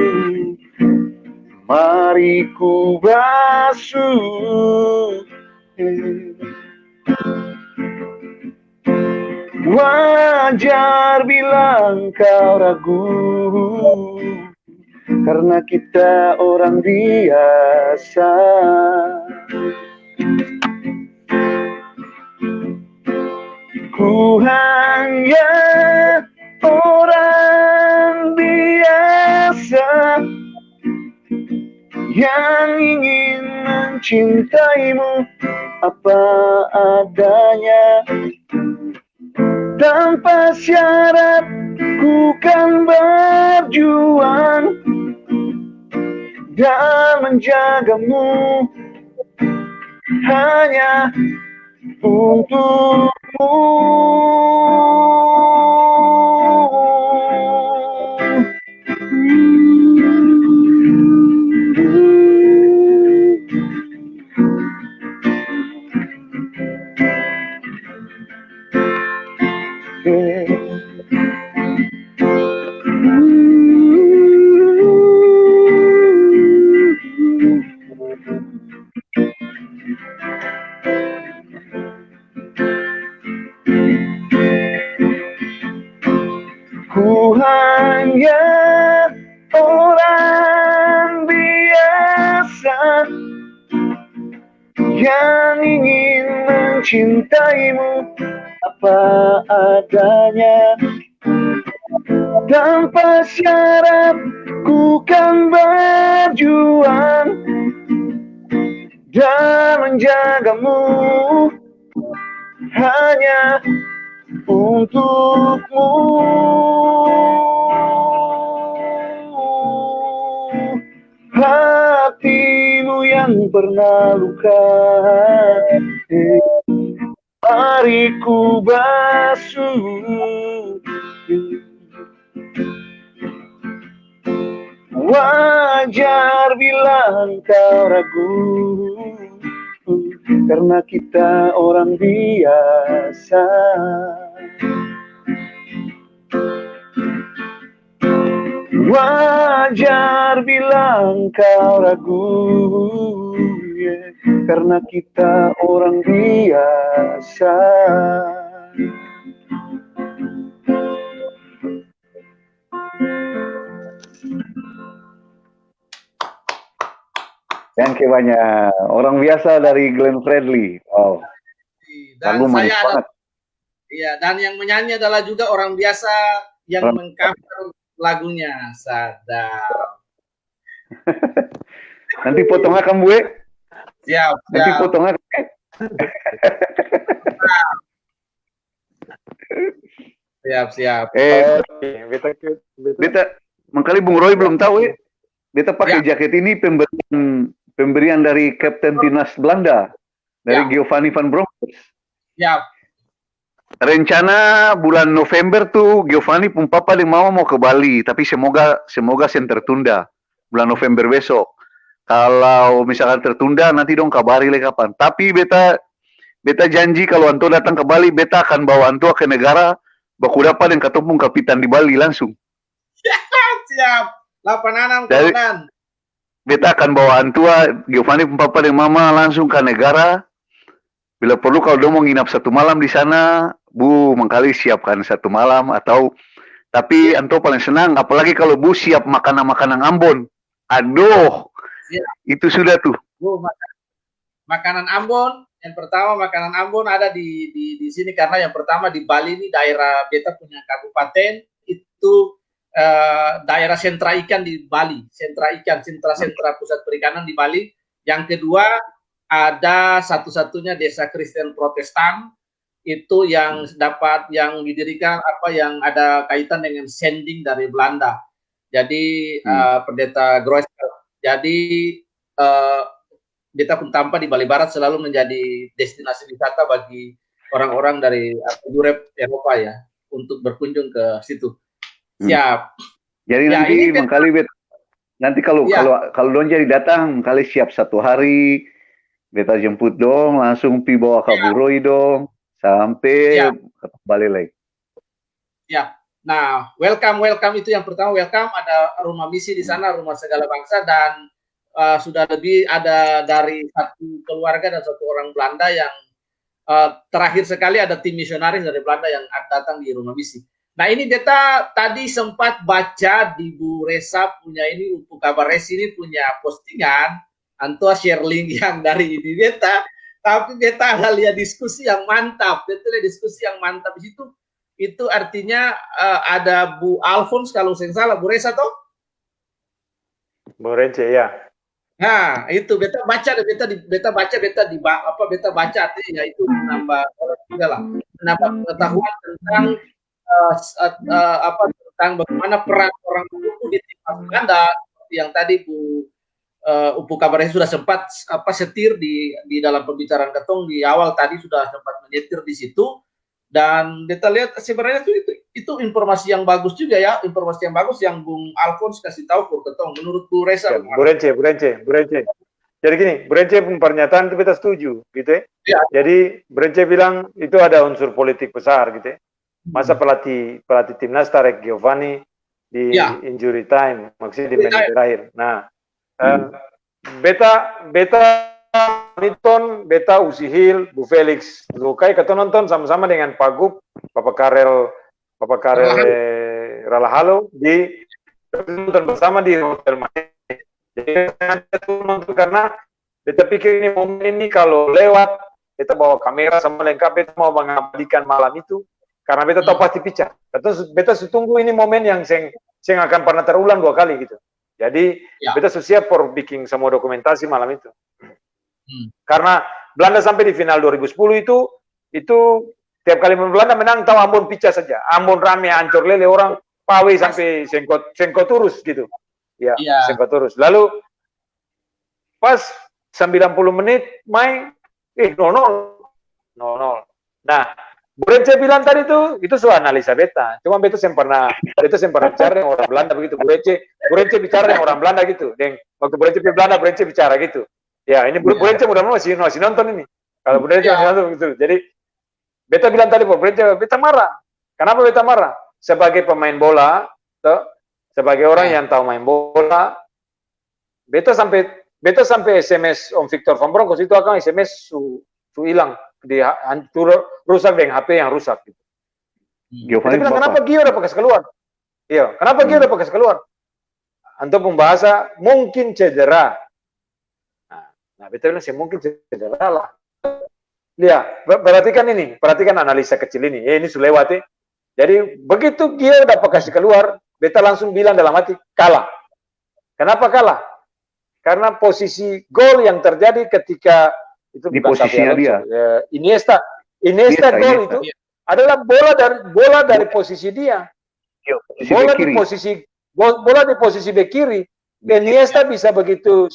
Speaker 1: mari ku basuh. Wajar bilang kau ragu, karena kita orang biasa. Ku hanya orang biasa yang ingin mencintaimu apa adanya. Tanpa syarat ku kan berjuang dan menjagamu hanya untukmu. Ku hanya orang biasa yang ingin mencintaimu apa adanya. Tanpa syarat Ku kan berjuang dan menjagamu hanya untukmu. Hatimu yang pernah luka, mari ku basuh. Wajar bila engkau ragu, karena kita orang biasa. Wajar bila engkau ragu, karena kita orang biasa. Yang banyak orang biasa dari Glenn Fredly. Oh,
Speaker 3: Dan
Speaker 1: lalu manis
Speaker 3: saya ada,
Speaker 1: banget.
Speaker 3: iya, dan yang menyanyi adalah juga orang biasa yang mengcover lagunya. Sadap.
Speaker 1: Nanti potong akan Bu.
Speaker 3: Siap,
Speaker 1: Nanti
Speaker 3: siap.
Speaker 1: potong akan.
Speaker 3: Siap.
Speaker 1: Beta mengkali Bung Roy belum tahu Beta pakai jaket ini pemberian dari Kapten Timnas Belanda dari Giovanni van Bronckhorst.
Speaker 3: Siap.
Speaker 1: Rencana bulan November tuh Giovanni pun papa dan mama mau ke Bali, tapi semoga yang tertunda bulan November besok. Kalau misalkan tertunda nanti dong kabari le kapan. Tapi beta janji kalau Anto datang ke Bali, beta akan bawa Anto ke negara baku dapat dan ketemu kapitan di Bali langsung.
Speaker 3: Siap. 86
Speaker 1: Jadi,
Speaker 3: komandan.
Speaker 1: beta akan bawa Antua, Giovanni, papa dan mama langsung ke negara. Bila perlu kalau dong mau nginap 1 malam di sana, Bu, mengkali siapkan 1 malam atau tapi Anto paling senang, apalagi kalau Bu siap makanan Ambon. Aduh, itu sudah tuh.
Speaker 3: Bu, makanan Ambon. Yang pertama makanan Ambon ada di sini karena yang pertama di Bali ini daerah beta punya kabupaten itu daerah sentra ikan di Bali, sentra pusat perikanan di Bali. Yang kedua ada satu-satunya desa Kristen Protestan itu yang didirikan yang ada kaitan dengan sending dari Belanda. Jadi Pendeta Grosser. Jadi Beta pun tampak di Bali Barat selalu menjadi destinasi wisata bagi orang-orang dari Eropa ya untuk berkunjung ke situ. Siap.
Speaker 1: Jadi nanti mengkali nanti kalau dong jadi datang kali siap 1 hari beta jemput dong langsung pi bawa ke Buroi dong sampai balik lagi.
Speaker 3: Ya. Nah, welcome itu yang pertama, welcome ada rumah misi di sana, rumah segala bangsa, dan sudah lebih ada dari 1 keluarga dan 1 orang Belanda yang terakhir sekali ada tim misionaris dari Belanda yang datang di rumah misi. Nah ini beta tadi sempat baca di Bu Resa punya ini, Upu Kabar Resi ini punya postingan, Antua share link yang dari ini beta, tapi beta ada lihat diskusi yang mantap, di situ. Itu artinya ada Bu Alphonse kalau saya salah, Bu Resa toh?
Speaker 2: Bu Rence ya.
Speaker 3: Nah itu beta baca artinya itu menambah pengetahuan tentang tentang bagaimana peran orang suku di timnas Belanda yang tadi Bu Upu Kabarnya sudah sempat setir di dalam pembicaraan ketong di awal tadi sudah sempat menyetir di situ, dan kita lihat sebenarnya itu informasi yang bagus juga ya, informasi yang bagus yang Bung Alphonse kasih tahu ke ketong. Menurut Bu Resa,
Speaker 2: Bu Rence. Jadi gini, Bu Rence pernyataan itu kita setuju gitu ya. Jadi Bu Rence bilang itu ada unsur politik besar gitu ya. Masa pelatih timnas tarik Giovanni di injury time, maksudnya di menit terakhir. Nah, beta Newton, beta Usihil, Bu Felix, Lukai kita nonton sama-sama dengan Pak Gup, Bapak Karel Ralahalo di nonton bersama di Hotel Mati. Jadi nonton karena beta pikir ini momen ini kalau lewat, beta bawa kamera sama lengkap, beta mau mengabadikan malam itu. Karena beta tahu pasti pecah. Beta tunggu ini momen yang akan pernah terulang 2 kali gitu. Jadi beta sudah siap for bikin semua dokumentasi malam itu. Karena Belanda sampai di final 2010 itu tiap kali Belanda menang tahu Ambon pecah saja. Ambon rame, ancur lele orang, pawe sampai sengkot turus gitu. Ya, sengkot turus. Lalu pas 90 menit main 0-0. Nah, Burence bilang tadi itu soal analisa beta. Cuma beta yang pernah bicara dengan orang Belanda begitu. Burence bicara dengan orang Belanda gitu. Dan waktu Burence di Belanda, Burence bicara gitu. Ya, ini Burence mudah-mudahan masih nonton ini. Kalau Burence masih nonton gitu. Jadi beta bilang tadi, Burence, beta marah. Kenapa beta marah? Sebagai pemain bola, sebagai orang yang tahu main bola, beta sampai SMS Om Victor Van Bronckhorst itu akan SMS su hilang. Rusak dengan HP yang rusak gitu. Dia bilang, kenapa Gio udah pakai keluar? Iya, kenapa Gio udah pakai keluar? Untuk membahasa mungkin cedera. Nah, betul bilang, mungkin cedera lah. Lihat, perhatikan analisa kecil ini. Ini sudah lewat. Jadi begitu Gio udah pakai keluar, beta langsung bilang dalam hati kalah. Kenapa kalah? Karena posisi gol yang terjadi ketika itu
Speaker 1: di posisinya dia.
Speaker 2: Iniesta gol itu adalah bola dari posisi dia. Bola di posisi bek kiri. Iniesta bisa begitu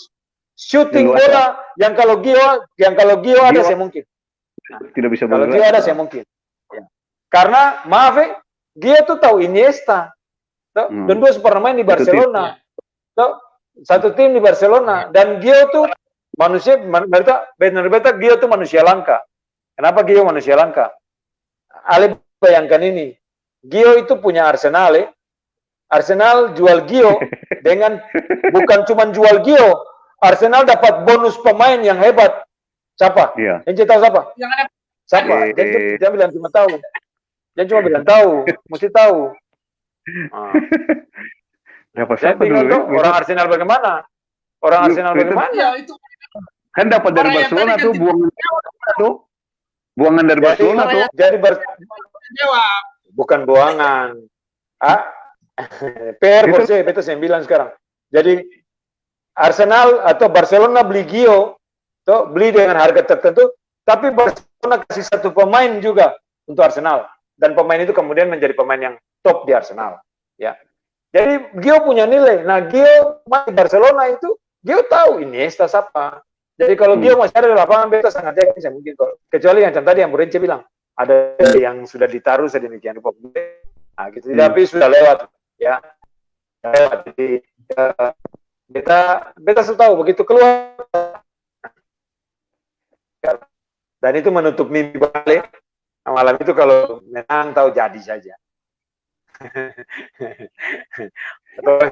Speaker 2: shooting bola yang kalau Gio ada saya mungkin.
Speaker 1: Tidak bisa
Speaker 2: kalau Gio ada saya mungkin. Ya. Karena maaf Gio tuh tahu Iniesta. Dan dia pernah main di Barcelona. Satu tim di Barcelona dan Gio tuh manusia, benar-benar Gio tuh manusia langka. Kenapa Gio manusia langka? Ale bayangkan ini, Gio itu punya Arsenal, Arsenal jual Gio dengan bukan cuma jual Gio, Arsenal dapat bonus pemain yang hebat. Siapa?
Speaker 1: Iya.
Speaker 2: Ente tahu siapa? Siapa? Jangan bilang cuma tahu. Jangan cuma bilang tahu, mesti tahu.
Speaker 1: Siapa dulu?
Speaker 2: Orang Arsenal bagaimana? Orang Arsenal bagaimana?
Speaker 3: Ya, itu
Speaker 1: kan dapat dari Barcelona tuh, buangan dari Barcelona tuh.
Speaker 2: Jadi bukan buangan. PR Borse, itu saya bilang sekarang. Jadi Arsenal atau Barcelona beli Gio, beli dengan harga tertentu, tapi Barcelona kasih satu pemain juga untuk Arsenal, dan pemain itu kemudian menjadi pemain yang top di Arsenal. Ya. Jadi Gio punya nilai. Nah, Gio main di Barcelona itu, Gio tahu Iniesta siapa. Jadi kalau Gio masih ada di lapangan, beta sangat yakin saya mungkin kalau kecuali yang tadi yang Burence bilang ada yang sudah ditaruh sedemikian rupa. Nah, gitu. Tapi sudah lewat, ya. Jadi beta sudah tahu begitu keluar dan itu menutup mimpi balik. Nah, malam itu kalau menang tahu jadi saja.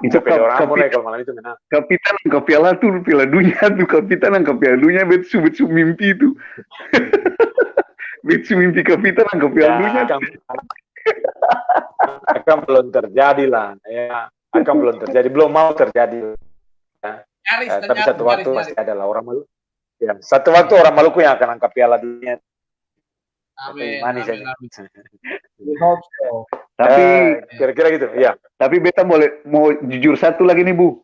Speaker 2: Itu orang mulai kalau malam itu menang.
Speaker 1: Kapitan angkat piala dunia tuh, kapitan angkat piala dunia betul mimpi itu. Betul mimpi kapitan angkat piala dunia.
Speaker 2: Akan belum terjadi lah, ya. Akan belum terjadi, belum mau terjadi. Ya. Tapi satu waktu pasti ada lah orang Maluku. Ya, satu waktu orang Maluku yang akan angkat piala dunia.
Speaker 3: Amin.
Speaker 2: Manis
Speaker 3: Amin.
Speaker 2: aja.
Speaker 1: Tapi
Speaker 2: kira-kira gitu, ya.
Speaker 1: Tapi beta mau jujur satu lagi nih Bu.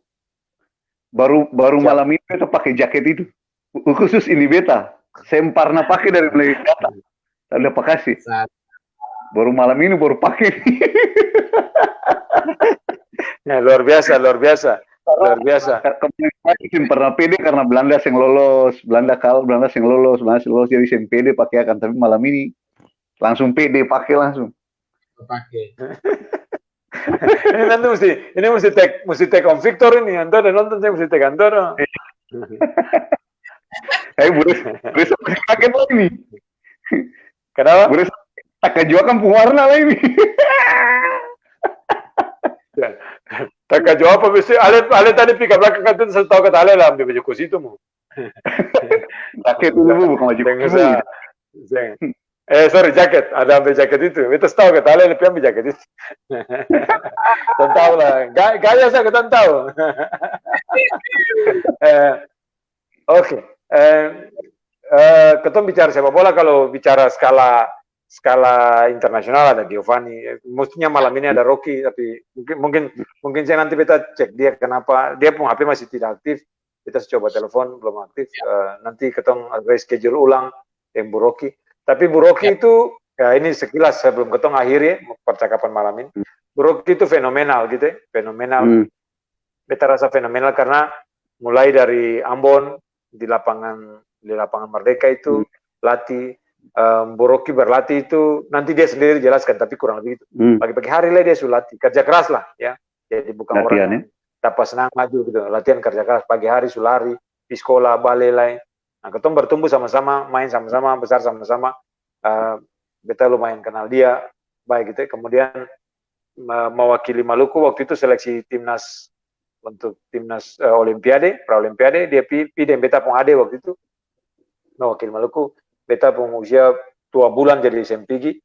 Speaker 1: Baru malam ini beta pakai jaket itu. Khusus ini beta. Saya pernah pakai dari mulai data. Ada pakasih. Baru malam ini baru pakai.
Speaker 2: Ya, luar biasa.
Speaker 1: Kemarin pernah pede karena Belanda yang lolos, Belanda yang lolos, jadi yang pede pakai akan, tapi malam ini langsung pede pakai langsung.
Speaker 3: Pakai.
Speaker 2: Ini nanti mesti tag Om Victor ini, Antoro nonton saya mesti tag Antoro.
Speaker 1: Boleh pakai ini.
Speaker 2: Kenapa?
Speaker 1: Boleh tak jual kan warna lah ini.
Speaker 2: Tak jawab apa mesti ale tadi pika belakang kan saya tahu kata ale lah ambil baju kursi itu mu.
Speaker 1: Jaket dulu bukan baju kursi.
Speaker 2: Sorry jaket, ada ambil jaket itu. Itu tahu kata ale lebih ambil jaket itu. Dan tahu lah, gaya saya kita tahu. Oke. Ketum bicara sepak bola, kalau bicara skala skala internasional ada Giovanni. Mestinya malam ini ada Rocky, tapi mungkin saya nanti beta cek dia kenapa dia pun HP masih tidak aktif. Kita coba telepon belum aktif. Nanti ketong reschedule ulang yang Bu Rocky. Tapi Bu Rocky itu ya ini sekilas sebelum ketong akhiri percakapan malam ini. Bu Rocky itu fenomenal gitu ya, fenomenal. Beta rasa fenomenal karena mulai dari Ambon di lapangan Merdeka itu latih, Bu Rocky berlatih itu nanti dia sendiri jelaskan tapi kurang lebih itu. Pagi-pagi hari lah dia sudah latih, kerja keras lah ya. Jadi bukan latihan, orang dapat senang maju gitu, latihan kerja keras pagi hari sulari di sekolah balai lain. Nah, ketemu bertumbuh sama-sama, main sama-sama, besar sama-sama. Beta lumayan kenal dia baik gitu. Kemudian mewakili Maluku waktu itu seleksi timnas untuk timnas Olimpiade, Praolimpiade, dia pilih beta pun ade waktu itu, mewakili Maluku, beta pun usia 2 bulan jadi SMPG,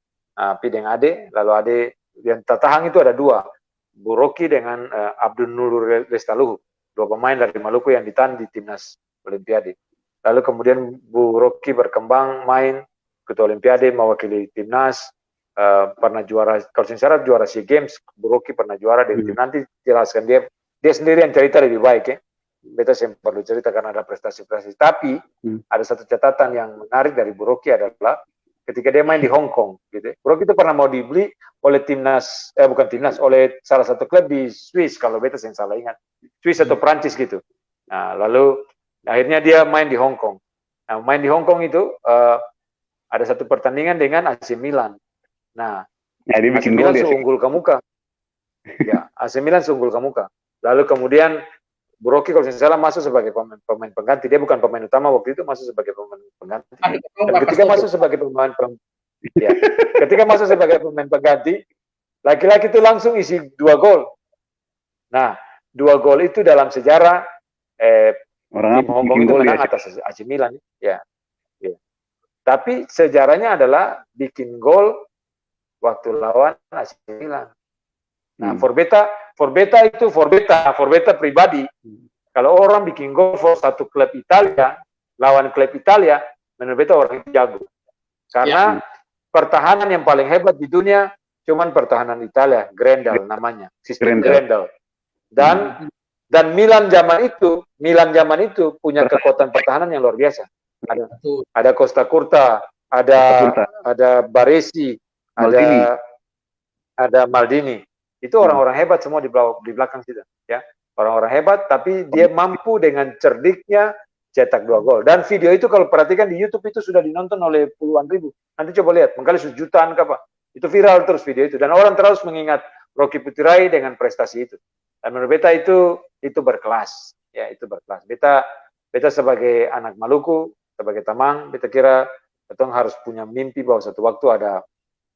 Speaker 2: pilih ade, lalu ade yang tertahan itu ada 2, Bu Rocky dengan Abdul Nur Lestaluhu, 2 pemain dari Maluku yang ditahan di timnas Olimpiade. Lalu kemudian Bu Rocky berkembang main ke Olimpiade, mewakili timnas, pernah juara, kalau saya juara SEA Games, Bu Rocky pernah juara dari tim, nanti jelaskan dia sendiri yang cerita lebih baik ya. Beta saya perlu cerita karena ada prestasi-prestasi. Tapi ada satu catatan yang menarik dari Bu Rocky adalah ketika dia main di Hong Kong, gitu. Bu Rocky itu pernah mau dibeli oleh timnas, bukan timnas, oleh salah satu klub di Swiss kalau beta yang salah ingat, Swiss atau Prancis gitu. Nah, lalu akhirnya dia main di Hong Kong. Nah, main di Hong Kong itu ada satu pertandingan dengan AC Milan. Nah, AC Milan unggul ke muka. Ya, AC Milan unggul ke muka. Lalu kemudian Bu Rocky kalau saya salah masuk sebagai pemain pengganti. Dia bukan pemain utama waktu itu, masuk sebagai pemain pengganti. Dan ketika masuk sebagai pemain ketika masuk sebagai pemain pengganti, laki-laki itu langsung isi 2 gol. Nah, 2 gol itu dalam sejarah tim Hong Kong itu menang atas AC Milan. Ya. Tapi sejarahnya adalah bikin gol waktu lawan AC Milan. Nah, for beta pribadi, kalau orang bikin gol for satu klub Italia, lawan klub Italia, menurut beta orang itu jago. Karena pertahanan yang paling hebat di dunia, cuman pertahanan Italia, Grendel namanya, sistem Grendel. Dan Milan zaman itu punya kekuatan pertahanan yang luar biasa. Ada Costa Curta, ada Baresi, ada Maldini. Itu orang-orang hebat semua di belakang situ, ya. Orang-orang hebat, tapi dia mampu dengan cerdiknya cetak 2 gol. Dan video itu kalau perhatikan di YouTube itu sudah dinonton oleh puluhan ribu. Nanti coba lihat, mungkin jutaan ke apa. Itu viral terus video itu. Dan orang terus mengingat Rocky Putirai dengan prestasi itu. Dan menurut beta itu berkelas, ya itu berkelas. Beta sebagai anak Maluku, sebagai Tamang, beta kira betong harus punya mimpi bahwa satu waktu ada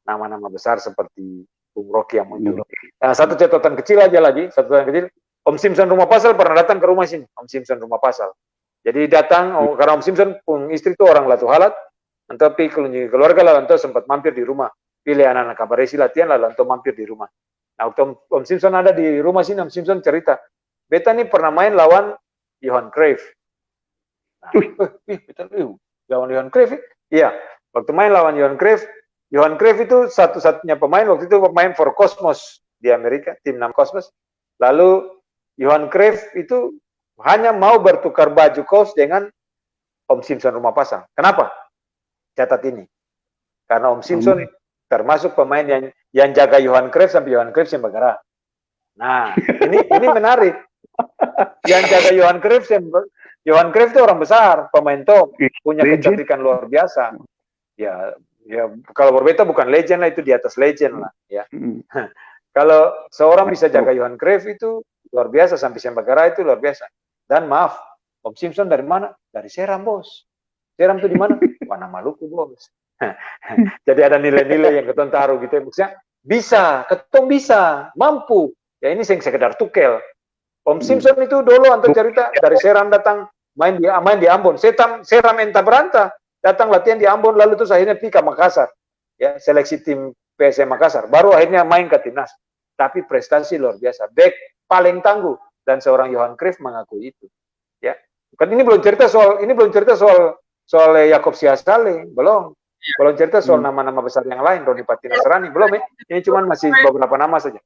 Speaker 2: nama-nama besar seperti Bung Rocky yang muncul. Nah, satu catatan kecil aja lagi, Om Simpson Rumah Pasal pernah datang ke rumah sini, Om Simpson Rumah Pasal. Jadi datang, karena Om Simpson pun istri itu orang Latu Halat, tapi keluarga lalu sempat mampir di rumah, pilih anak-anak Kabaresi latihan lalu mampir di rumah. Nah, waktu Om Simpson ada di rumah sini, Om Simpson cerita, beta nih pernah main lawan Johan Cruyff. Nah, lawan Johan Cruyff? Iya, waktu main lawan Johan Cruyff itu satu-satunya pemain waktu itu pemain for Cosmos di Amerika, tim 6 Cosmos. Lalu Johan Cruyff itu hanya mau bertukar baju kaos dengan Om Simpson Rumah Pasang. Kenapa? Catat ini. Karena Om Simpson termasuk pemain yang jaga Johan Cruyff sampai Johan Cruyff yang bergerak. Nah, ini menarik. Yang jaga Johan Cruyff itu orang besar, pemain top, punya kecantikan luar biasa. Ya kalau berbeda bukan legend lah, itu di atas legend lah ya. Kalau seorang bisa jaga Johan Cruyff itu luar biasa, sampai Sembagara itu luar biasa. Dan maaf, Om Simpson dari mana? Dari Seram, bos. Seram itu di mana? Mana Maluku, bos. Jadi ada nilai-nilai yang ketong taruh gitu ya. Maksudnya bisa, ketong bisa, mampu. Ya ini sekedar tukel. Om Simpson itu dulu antar cerita dari Seram datang main di Ambon. Seram entah berantah. Datang latihan di Ambon, lalu terus akhirnya pergi ke Makassar, ya seleksi tim PSM Makassar, baru akhirnya main ke timnas. Tapi prestasi luar biasa, back paling tangguh, dan seorang Johan Cruyff mengakui itu. Ya, kan ini belum cerita soal Jakob Siasale, belum. Belum cerita soal nama-nama besar yang lain, Roni Patina Serani, belum ya? Ini cuma masih beberapa nama saja.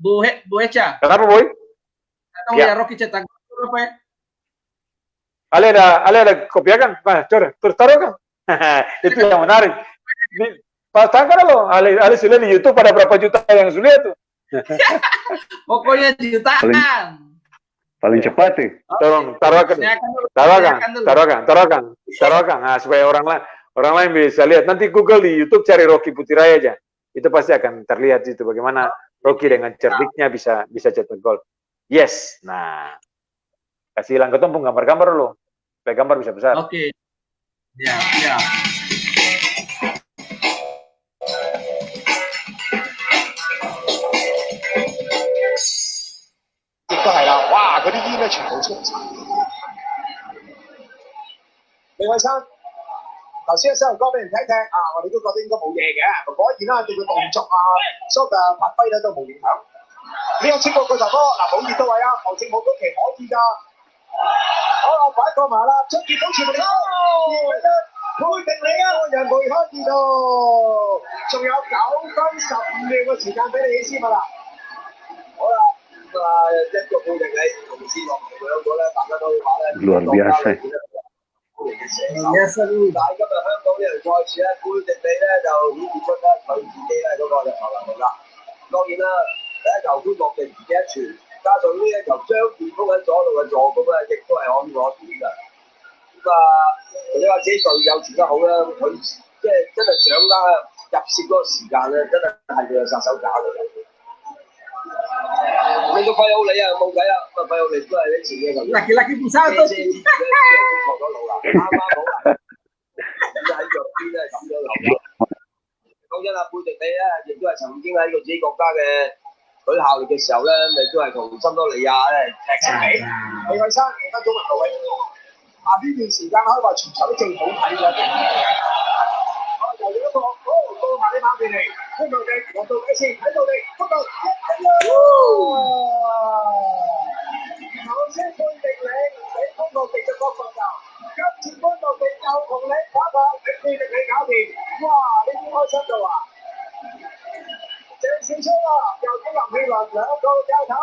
Speaker 3: Bu Echa.
Speaker 2: Kenapa, Boy?
Speaker 3: Atau ya Rocky cetak apa ya?
Speaker 2: Ale ada kopiah kan? Nah, coba, terus taruh kan? Itu yang menarik. Pasangkan lo, Ale sudah di YouTube ada berapa juta yang sudah tuh.
Speaker 3: Pokoknya jutaan.
Speaker 1: Paling cepat sih.
Speaker 2: Tolong taruhkan. Nah, supaya orang lain bisa lihat. Nanti Google di YouTube cari Rocky Putirai aja. Itu pasti akan terlihat itu bagaimana Rocky dengan cerdiknya bisa cetak gol. Yes. Nah, kasih hilang ketumpung gambar-gambar lo. Supaya gambar bisa besar.
Speaker 3: Oke. Ya.
Speaker 4: 哇！嗰啲煙咧全部沖晒。李偉生，頭先一首歌俾人聽聽啊，我哋都覺得應該冇嘢嘅，果然啦，對佢動作啊、所嘅發揮咧都冇影響。呢個超過個頭波，嗱冇熱到位啊，黃正武嗰期可以㗎。好啦，擺過埋啦，出結到全部嚟，配定你啊，個人梅開二度，仲有9分15秒嘅時間俾你先啦。好啦。一個配定你同斯洛佢兩個咧，大家都話咧，luar
Speaker 1: biasa。
Speaker 4: 但係今日香港呢人再次咧配定你咧，就顯示出咧佢自己咧嗰個嘅球能力啦。當然啦，第一球潘樂定自己一傳，加上呢一球張建峰喺左路嘅助攻咧，亦都係可以攞點㗎。咁啊，你話自己隊友傳得好啦，佢即係真係掌握入攝嗰個時間咧，真係佢嘅殺手鐧嚟嘅。你個費奧利啊，冇計啦，個費奧利都係啲錢嘅咁。
Speaker 3: Laki-laki pusat tuh.
Speaker 4: 錯咗路啦，啱啱好啦，喺腳邊咧咁樣流啦。講真啦，貝迪比咧，亦都係曾經喺個自己國家嘅舉效力嘅時候咧，咪都係同森多利亞咧踢成比。李偉生，而家中文各位，呢段時間可以話全場都正好睇嘅。又有一個，到埋你馬邊嚟，潘道地入到底線，喺度地，潘道首先配定你，俾潘道地嘅角度就，跟住潘道地又同你打個配定你搞掂，哇！呢啲開心到啊！鄭少秋啊，又俾林慶倫兩個教頭，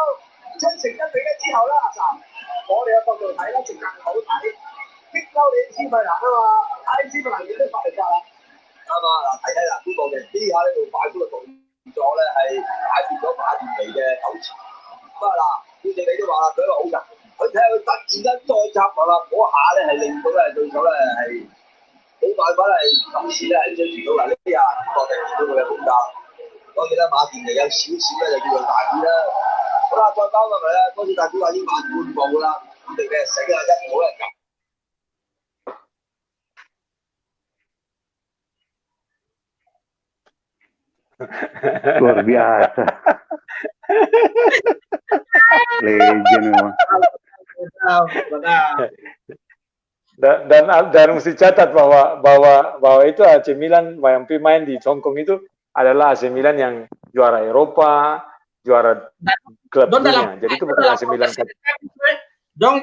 Speaker 4: 追成1-1之後啦，我哋嘅角度睇咧，仲更好睇，激嬲你斯費蘭啊嘛，睇斯費蘭已經發力㗎啦。啱啊！嗱，睇睇啦，潘道地呢下呢度快速嘅動作咧，係解決咗馬田尼嘅糾纏。咁啊嗱，潘地你都話啦，佢一個好人，佢睇下佢突然間再插落啦，嗰下咧係令到咧對手咧係冇辦法咧係及時咧係追住到啦。呢下潘道地都會有功效。當然啦，馬田尼有少少咧就叫做大意啦。好啦，再交落嚟啦，多謝大家話已經慢半步啦，潘地嘅醒啊，一冇人撳。
Speaker 1: Luar biasa. Legend memang.
Speaker 2: Dan mesti catat bahwa itu AC Milan yang pemain di Hong Kong itu adalah AC Milan yang juara Eropa, juara klub dunia. Jadi itu bukan AC Milan.
Speaker 3: Dong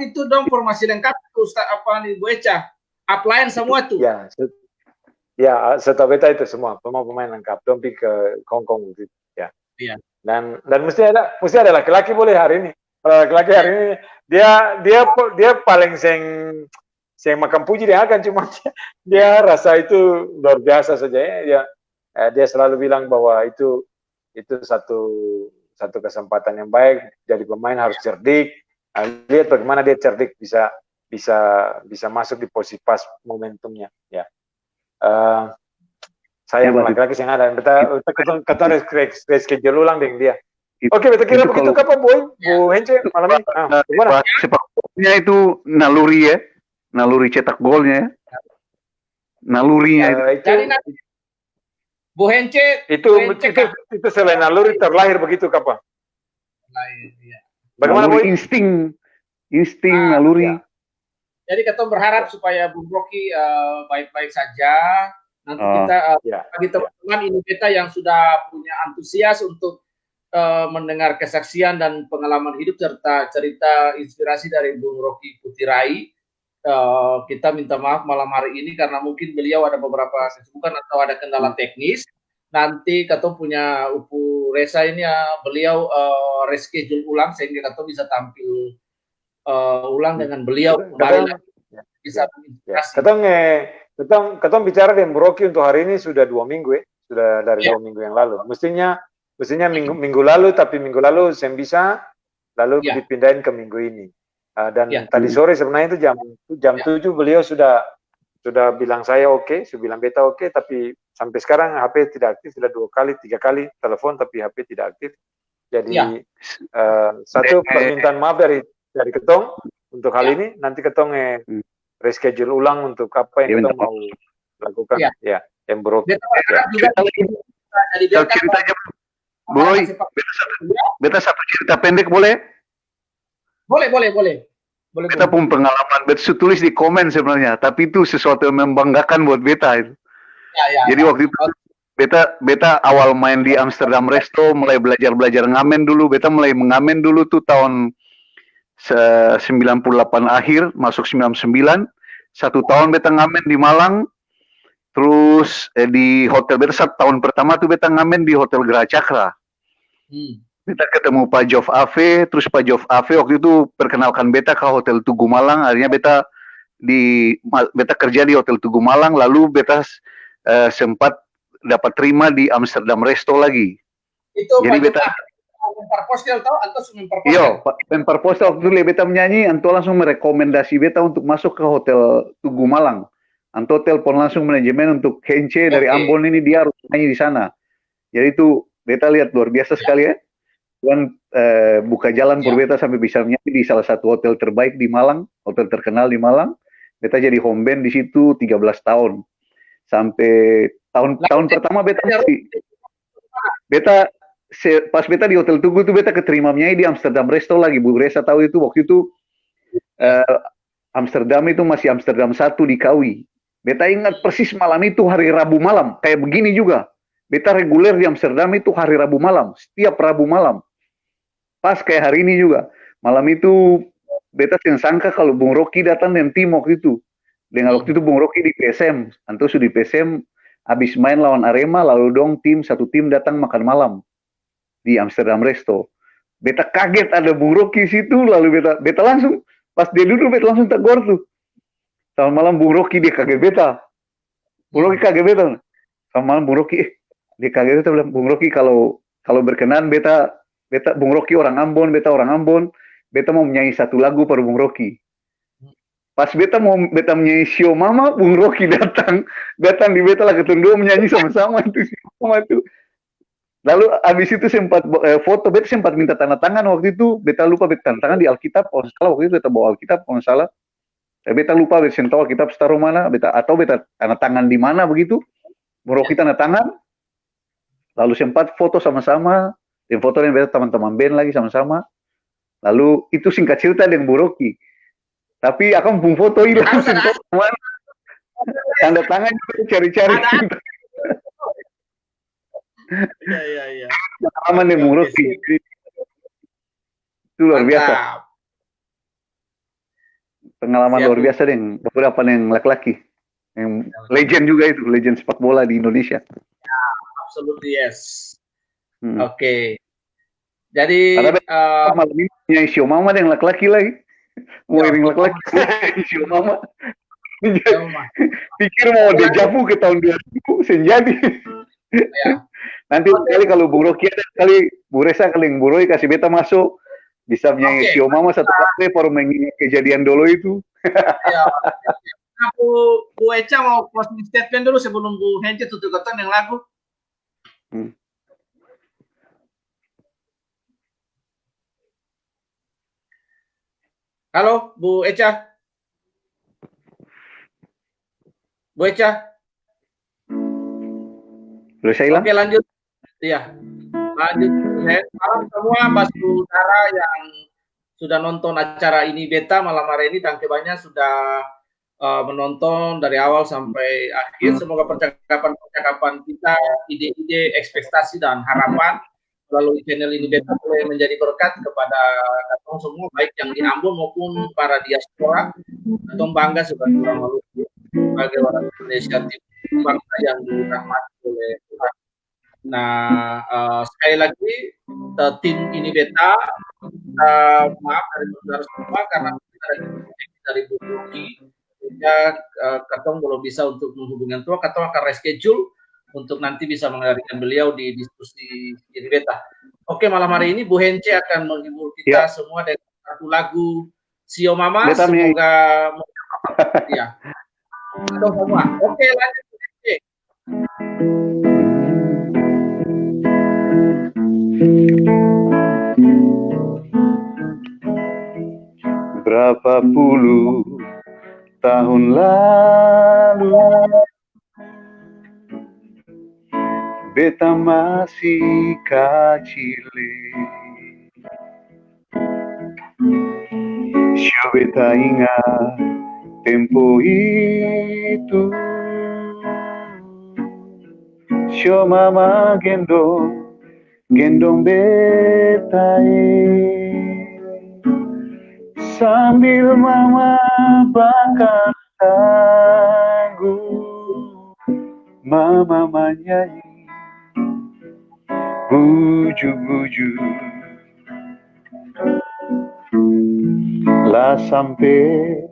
Speaker 3: formasi lengkap Ustaz apa nih Bu Echa? Upline semua tuh.
Speaker 2: Ya, setahu beta itu semua pemain lengkap. Dong pergi ke Hong Kong gitu ya.
Speaker 3: Iya.
Speaker 2: Dan mesti ada laki-laki boleh hari ini. Kalau laki-laki hari ini dia paling seng makan puji dia akan cuma dia rasa itu luar biasa saja ya. Dia selalu bilang bahwa itu satu kesempatan yang baik. Jadi pemain harus cerdik. Lihat bagaimana dia cerdik bisa masuk di posisi pas momentumnya ya. Saya laki-laki yang ada, kita reschedule ulang dengan dia. Oke, betul kira begitu kapan Bu Hence malam ini? Gimana?
Speaker 1: Sepak bolanya itu naluri ya, naluri cetak golnya, nalurinya
Speaker 3: itu. Bu Hence
Speaker 2: itu selain naluri terlahir begitu kapan? Bagaimana Bu?
Speaker 1: Insting naluri.
Speaker 3: Ya. Jadi kita berharap supaya Bung Rocky baik-baik saja. Nanti kita bagi teman-teman ini kita yang sudah punya antusias untuk mendengar kesaksian dan pengalaman hidup serta cerita inspirasi dari Bung Rocky Putirai. kita minta maaf malam hari ini karena mungkin beliau ada beberapa kesibukan atau ada kendala teknis. Nanti Kato punya Upu Reza ini beliau reschedule ulang sehingga Kato bisa tampil ulang dengan beliau kembali bisa menginspirasi.
Speaker 2: Ketong bicara dengan Rocky untuk hari ini sudah 2 minggu sudah dari 2 minggu yang lalu. Mestinya minggu lalu, tapi minggu lalu saya bisa lalu dipindahin ke minggu ini. Dan tadi sore sebenarnya itu jam 7 beliau sudah bilang saya oke, sudah bilang beta oke, tapi sampai sekarang HP tidak aktif, sudah 2 kali, 3 kali telepon tapi HP tidak aktif. Jadi satu permintaan maaf dari Ketong untuk hal ini, nanti Ketong reschedule ulang untuk apa yang Ketong mau lakukan. Yang Rocky.
Speaker 1: Cerita aja, Boy. Beta satu cerita pendek boleh?
Speaker 3: Boleh.
Speaker 1: Beta pun pengalaman, beta tulis di komen sebenarnya, tapi itu sesuatu yang membanggakan buat beta itu. Jadi waktu itu beta awal main di Amsterdam Resto, mulai belajar ngamen dulu. Beta mulai mengamen dulu tuh tahun 98 akhir, masuk 99. 1 tahun beta ngamen di Malang. Terus di hotel beta 1 tahun pertama tuh beta ngamen di Hotel Geraha Cakra. Beta ketemu Pak Jov Ave, terus Pak Jov Ave waktu itu perkenalkan beta ke Hotel Tugu Malang. Akhirnya beta kerja di Hotel Tugu Malang, lalu beta sempat dapat terima di Amsterdam Resto lagi.
Speaker 3: Itu
Speaker 1: jadi beta
Speaker 3: Memperpostel tahu atau Memperpostel?
Speaker 1: Iya, Memperpostel waktu itu beta menyanyi, Anto langsung merekomendasi beta untuk masuk ke Hotel Tugu Malang. Anto telepon langsung manajemen untuk Hence dari Ambon ini, dia harus nyanyi di sana. Jadi itu beta lihat luar biasa sekali ya. Tuhan buka jalan buat beta sampai bisa menyanyi di salah satu hotel terbaik di Malang, hotel terkenal di Malang. Beta jadi home band di situ 13 tahun. Sampai tahun pertama beta pas beta di Hotel Tugu itu beta keterima menyanyi di Amsterdam Resto lagi. Bu Reza tahu itu waktu itu Amsterdam itu masih Amsterdam 1 di Kawi. Beta ingat persis malam itu hari Rabu malam, kayak begini juga. Beta reguler di Amsterdam itu hari Rabu malam, setiap Rabu malam. Pas kayak hari ini juga. Malam itu beta sangka kalau Bung Rocky datang dengan tim waktu itu. Dengan waktu itu Bung Rocky di PSM. Anto sudah di PSM, habis main lawan Arema, lalu dong satu tim datang makan malam di Amsterdam Resto. Beta kaget ada Bung Rocky situ, lalu beta langsung, pas dia duduk beta langsung tegur tuh. Selamat malam Bung Rocky, dia kaget beta. Bung Rocky kaget beta. Selamat malam Bung Rocky, dia kaget beta bilang, Bung Rocky kalau berkenan beta Bung Rocky orang Ambon, beta orang Ambon, beta mau menyanyi 1 lagu pada Bung Rocky. Pas beta menyanyi Sio Mama, Bung Rocky datang di beta lah ketemu menyanyi sama-sama itu Sio Mama itu. Lalu abis itu sempat foto, beta sempat minta tanda tangan waktu itu, beta lupa beta tanda tangan di Alkitab, kalau salah waktu itu beta bawa Alkitab, kalau salah. Beta lupa beta sentuh Alkitab taruh mana, atau beta tanda tangan di mana begitu. Bung Rocky tanda tangan, lalu sempat foto sama-sama. Dan foto dengan beta teman-teman band lagi sama-sama. Lalu itu singkat cerita dengan Bu Rocky. Tapi akan pun foto hilang. Tanda tangan juga cari-cari.
Speaker 3: Iya.
Speaker 1: Pengalaman dengan Bu Rocky. Itu luar biasa. Pengalaman luar biasa dengan beberapa yang laki-laki. Yang legend juga itu, legend sepak bola di Indonesia.
Speaker 3: Absolutely yes. Oke. Jadi
Speaker 1: malam ini punya Sio Mama yang laki-laki lagi. Mau iring laki-laki Sio Mama. Pikir mau dejavu ke tahun 2000 senjadi. Nanti kali kalau Bung Rocky ada kali Bu Reza kali yang Bu Roy kasih beta masuk bisa menyanyi Sio Mama 1 kali baru mengingat kejadian dulu itu.
Speaker 3: Bu Echa mau closing statement dulu sebelum Bu Hence tutup yang lagu. Halo, Bu Echa. Bu Echa.
Speaker 1: Boleh saya hilang?
Speaker 3: Oke, lanjut. Iya. Lanjut. Salam semua Mas Saudara yang sudah nonton acara ini beta malam hari ini, dan banyak sudah menonton dari awal sampai akhir. Semoga percakapan kita, ide-ide, ekspektasi dan harapan melalui channel ini beta boleh menjadi berkat kepada katong semua, baik yang di Ambon maupun para diaspora. Katong bangga sebagai orang Maluku, sebagai orang Indonesia Timur, bangsa yang dirahmati oleh Tuhan. Nah, sekali lagi tim ini beta maaf dari saudara semua karena kita dari Bung Rocky, sehingga katong belum bisa untuk menghubungi Tua. Katong akan reschedule untuk nanti bisa menghadirkan beliau di diskusi ini beta. Oke, malam hari ini Bu Hence akan menghibur kita semua dengan satu lagu Sio Mama.
Speaker 1: Beta
Speaker 3: semoga ya. Atau semua. Oke, lanjut Bu Hence.
Speaker 1: Berapa puluh tahun lalu beta masih kecil, sio beta ingat tempo itu, sio mama gendong beta sambil mama bakar sagu, mama menyanyi buju-buju, lah sampai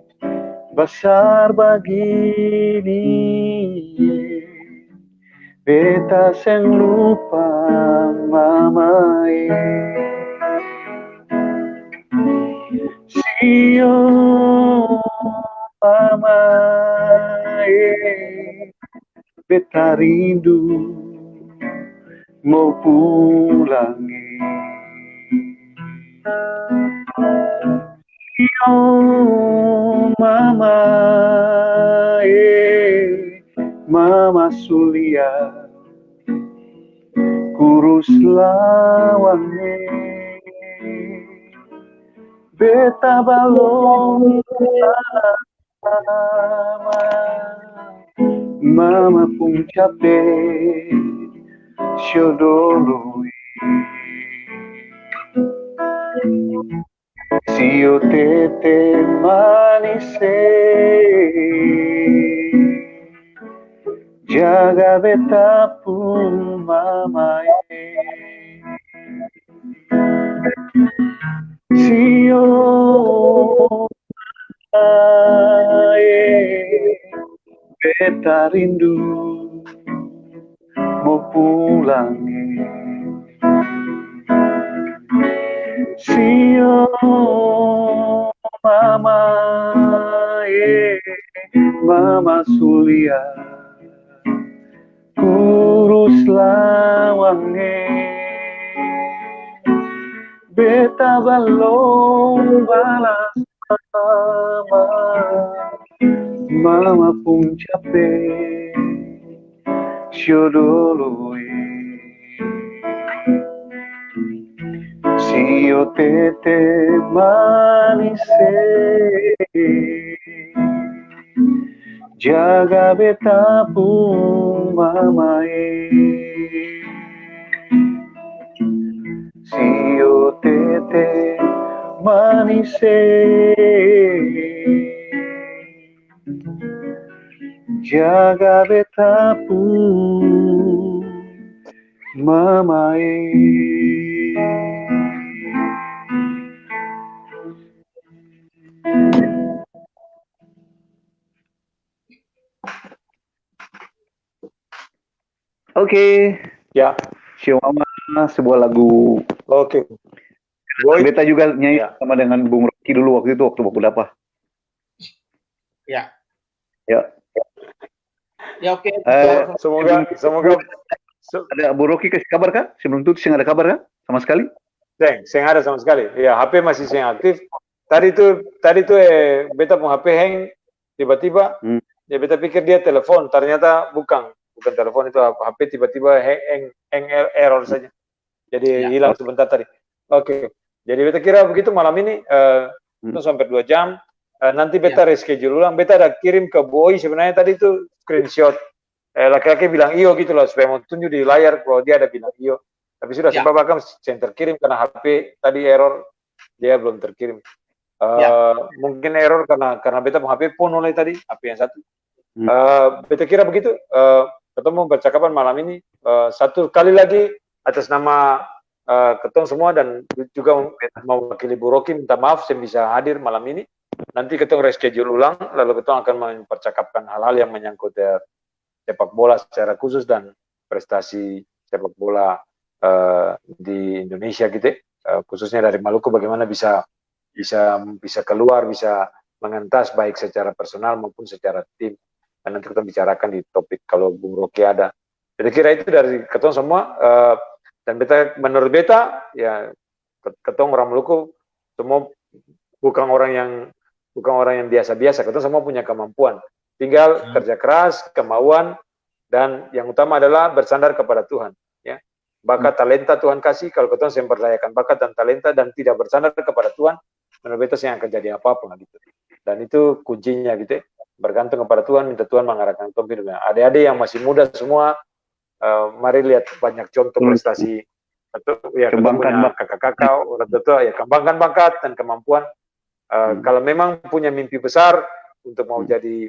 Speaker 1: besar begini, beta seng lupa mama Sio mama beta rindu mau pulang. Sio mama mama Sulia kurus lawannya, beta balong mama pun capek syodolui, sio tete manise jaga beta pun mama sio beta rindu mau pulang. Sio mama mama Sulia kurus lawange, beta balong balas mama pun capek syodolui, sio tete manise jaga beta pun mama sio tete manise jaga beta pun mama Oke.
Speaker 2: Ya.
Speaker 1: Sio Mama sebuah lagu.
Speaker 2: Oke.
Speaker 1: Beta juga nyanyi sama dengan Bung Rocky dulu waktu itu, waktu baku dapat.
Speaker 3: Ya.
Speaker 1: Ya.
Speaker 3: Ya oke.
Speaker 2: Semoga
Speaker 3: ada
Speaker 1: Bu Rocky kasih kabar kan? Sebelum itu sih ada kabar kan? Sama sekali?
Speaker 2: Seng ada sama sekali. Ya, HP masih seng aktif. Tadi tuh beta pun HP hang tiba-tiba. Ya beta pikir dia telepon, ternyata bukan telepon, itu HP tiba-tiba hang error saja. Jadi hilang sebentar tadi. Oke. Jadi beta kira begitu malam ini itu sampai 2 jam. Nanti beta reschedule ulang. Beta ada kirim ke Boy sebenarnya tadi itu screenshot. Laki-laki bilang iyo gitu loh, supaya mau tunjuk di layar kalau dia ada bilang iyo. Tapi sudah
Speaker 3: Ya.
Speaker 2: sebab akan yang terkirim karena HP tadi error, dia belum terkirim. Mungkin error karena beta HP pun oleh tadi HP yang satu. Beta kira begitu. Ketemu percakapan malam ini satu kali lagi atas nama ketong semua dan juga mewakili Bu Rocky minta maaf saya bisa hadir malam ini. Nanti ketong reschedule ulang, lalu ketong akan mempercakapkan hal-hal yang menyangkut sepak bola secara khusus dan prestasi sepak bola di Indonesia gitu, khususnya dari Maluku bagaimana bisa keluar, bisa mengentas baik secara personal maupun secara tim. Dan nanti kita bicarakan di topik kalau Bung Rocky ada. Jadi kira itu dari ketong semua. Dan menurut beta ya ketong orang Maluku semua bukan orang yang biasa-biasa. Ketong semua punya kemampuan. Tinggal kerja keras, kemauan, dan yang utama adalah bersandar kepada Tuhan. Ya, bakat talenta Tuhan kasih. Kalau ketong memperdayakan bakat dan talenta dan tidak bersandar kepada Tuhan, menurut beta yang akan jadi apa-apa gitu. Dan itu kuncinya gitu. Bergantung kepada Tuhan, minta Tuhan mengarahkan ketong hidupnya. Adik-adik yang masih muda semua, mari lihat banyak contoh prestasi. Ya, kembangkan kakak-kakak, orang tua ya kembangkan bakat dan kemampuan. Kalau memang punya mimpi besar untuk mau jadi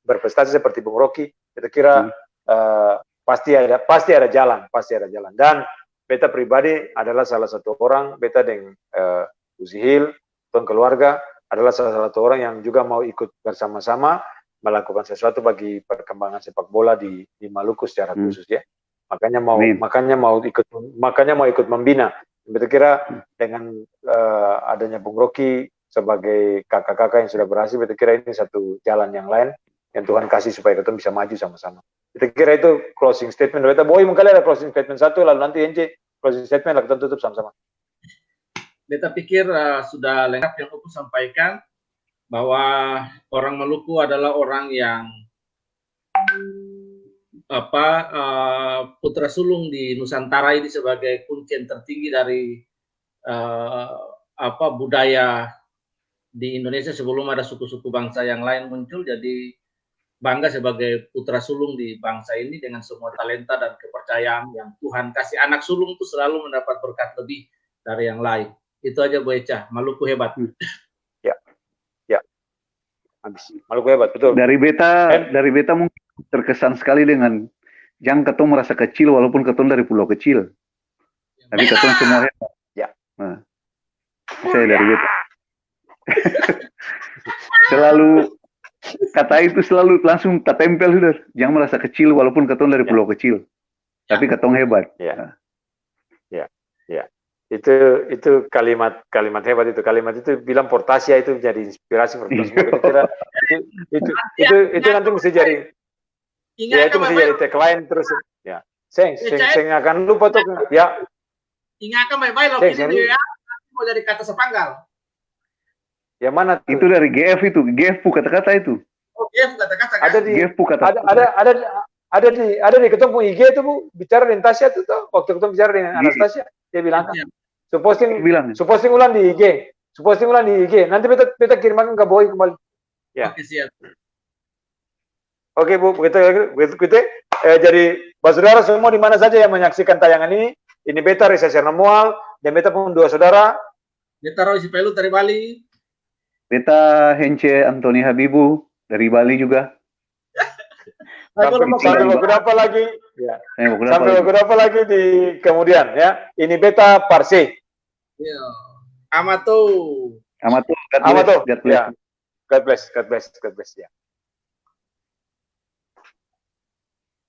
Speaker 2: berprestasi seperti Bung Rocky, kita kira pasti ada jalan. Dan beta pribadi adalah salah satu orang, beta dengan Uzihil, tuan keluarga adalah salah satu orang yang juga mau ikut bersama-sama melakukan sesuatu bagi perkembangan sepak bola di Maluku secara khusus ya. Makanya mau ikut membina. Beta kira dengan adanya Bung Rocky sebagai kakak-kakak yang sudah berhasil, beta kira ini satu jalan yang lain yang Tuhan kasih supaya kita bisa maju sama-sama. Kita kira itu closing statement. Beta boy mungkin ada closing statement satu, lalu nanti NC closing statement lah kita tutup sama-sama.
Speaker 3: Beta pikir sudah lengkap yang aku sampaikan bahwa orang Maluku adalah orang yang putra sulung di Nusantara ini sebagai kunci yang tertinggi dari budaya di Indonesia sebelum ada suku-suku bangsa yang lain muncul. Jadi bangga sebagai putra sulung di bangsa ini dengan semua talenta dan kepercayaan yang Tuhan kasih. Anak sulung itu selalu mendapat berkat lebih dari yang lain. Itu aja Bu Echa, Maluku hebat.
Speaker 2: Ya. Habis. Maluku hebat, betul.
Speaker 1: Dari beta mungkin terkesan sekali dengan jangan ketong merasa kecil walaupun ketong dari pulau kecil. Tapi ketong semua hebat.
Speaker 2: Ya.
Speaker 1: Nah, saya dari beta. Selalu kata itu selalu langsung tertempel sudah. Jangan merasa kecil walaupun ketong dari pulau kecil. Tapi ketong hebat.
Speaker 2: Ya. Itu kalimat hebat itu. Kalimat itu bilang Portasia itu jadi inspirasi untuk kita kira itu nanti mesti jadi itu mesti jadi tagline terus ya. Seng akan lupa tuh ya.
Speaker 3: Ingatkan baik-baik loh ini mau jadi kata sepanggal.
Speaker 2: Yang mana tuh?
Speaker 1: Itu dari GF kata-kata itu.
Speaker 3: Oh, GF kata-kata.
Speaker 2: Ada di
Speaker 1: GF kata-kata.
Speaker 2: Ada di ketemu IG itu Bu, bicara dengan Tasya tuh waktu ketemu bicara dengan Anastasia, dia bilang Suposting ulang di IG. Nanti beta kirimkan ke Boy kembali. Ya.
Speaker 3: Oke, siap.
Speaker 2: Oke Bu, begitu. Jadi saudara semua di mana saja yang menyaksikan tayangan ini beta Reza Sernamual dan beta pun dua saudara.
Speaker 3: Beta Roy Sipelu dari Bali.
Speaker 1: Beta Hence Antoni Habibu dari Bali juga.
Speaker 2: Sampai beberapa lagi, ya. Sampai beberapa lagi di kemudian, ya. Ini beta Parsi.
Speaker 3: Ya. Amato.
Speaker 1: God bless.
Speaker 2: Ya. God bless, ya.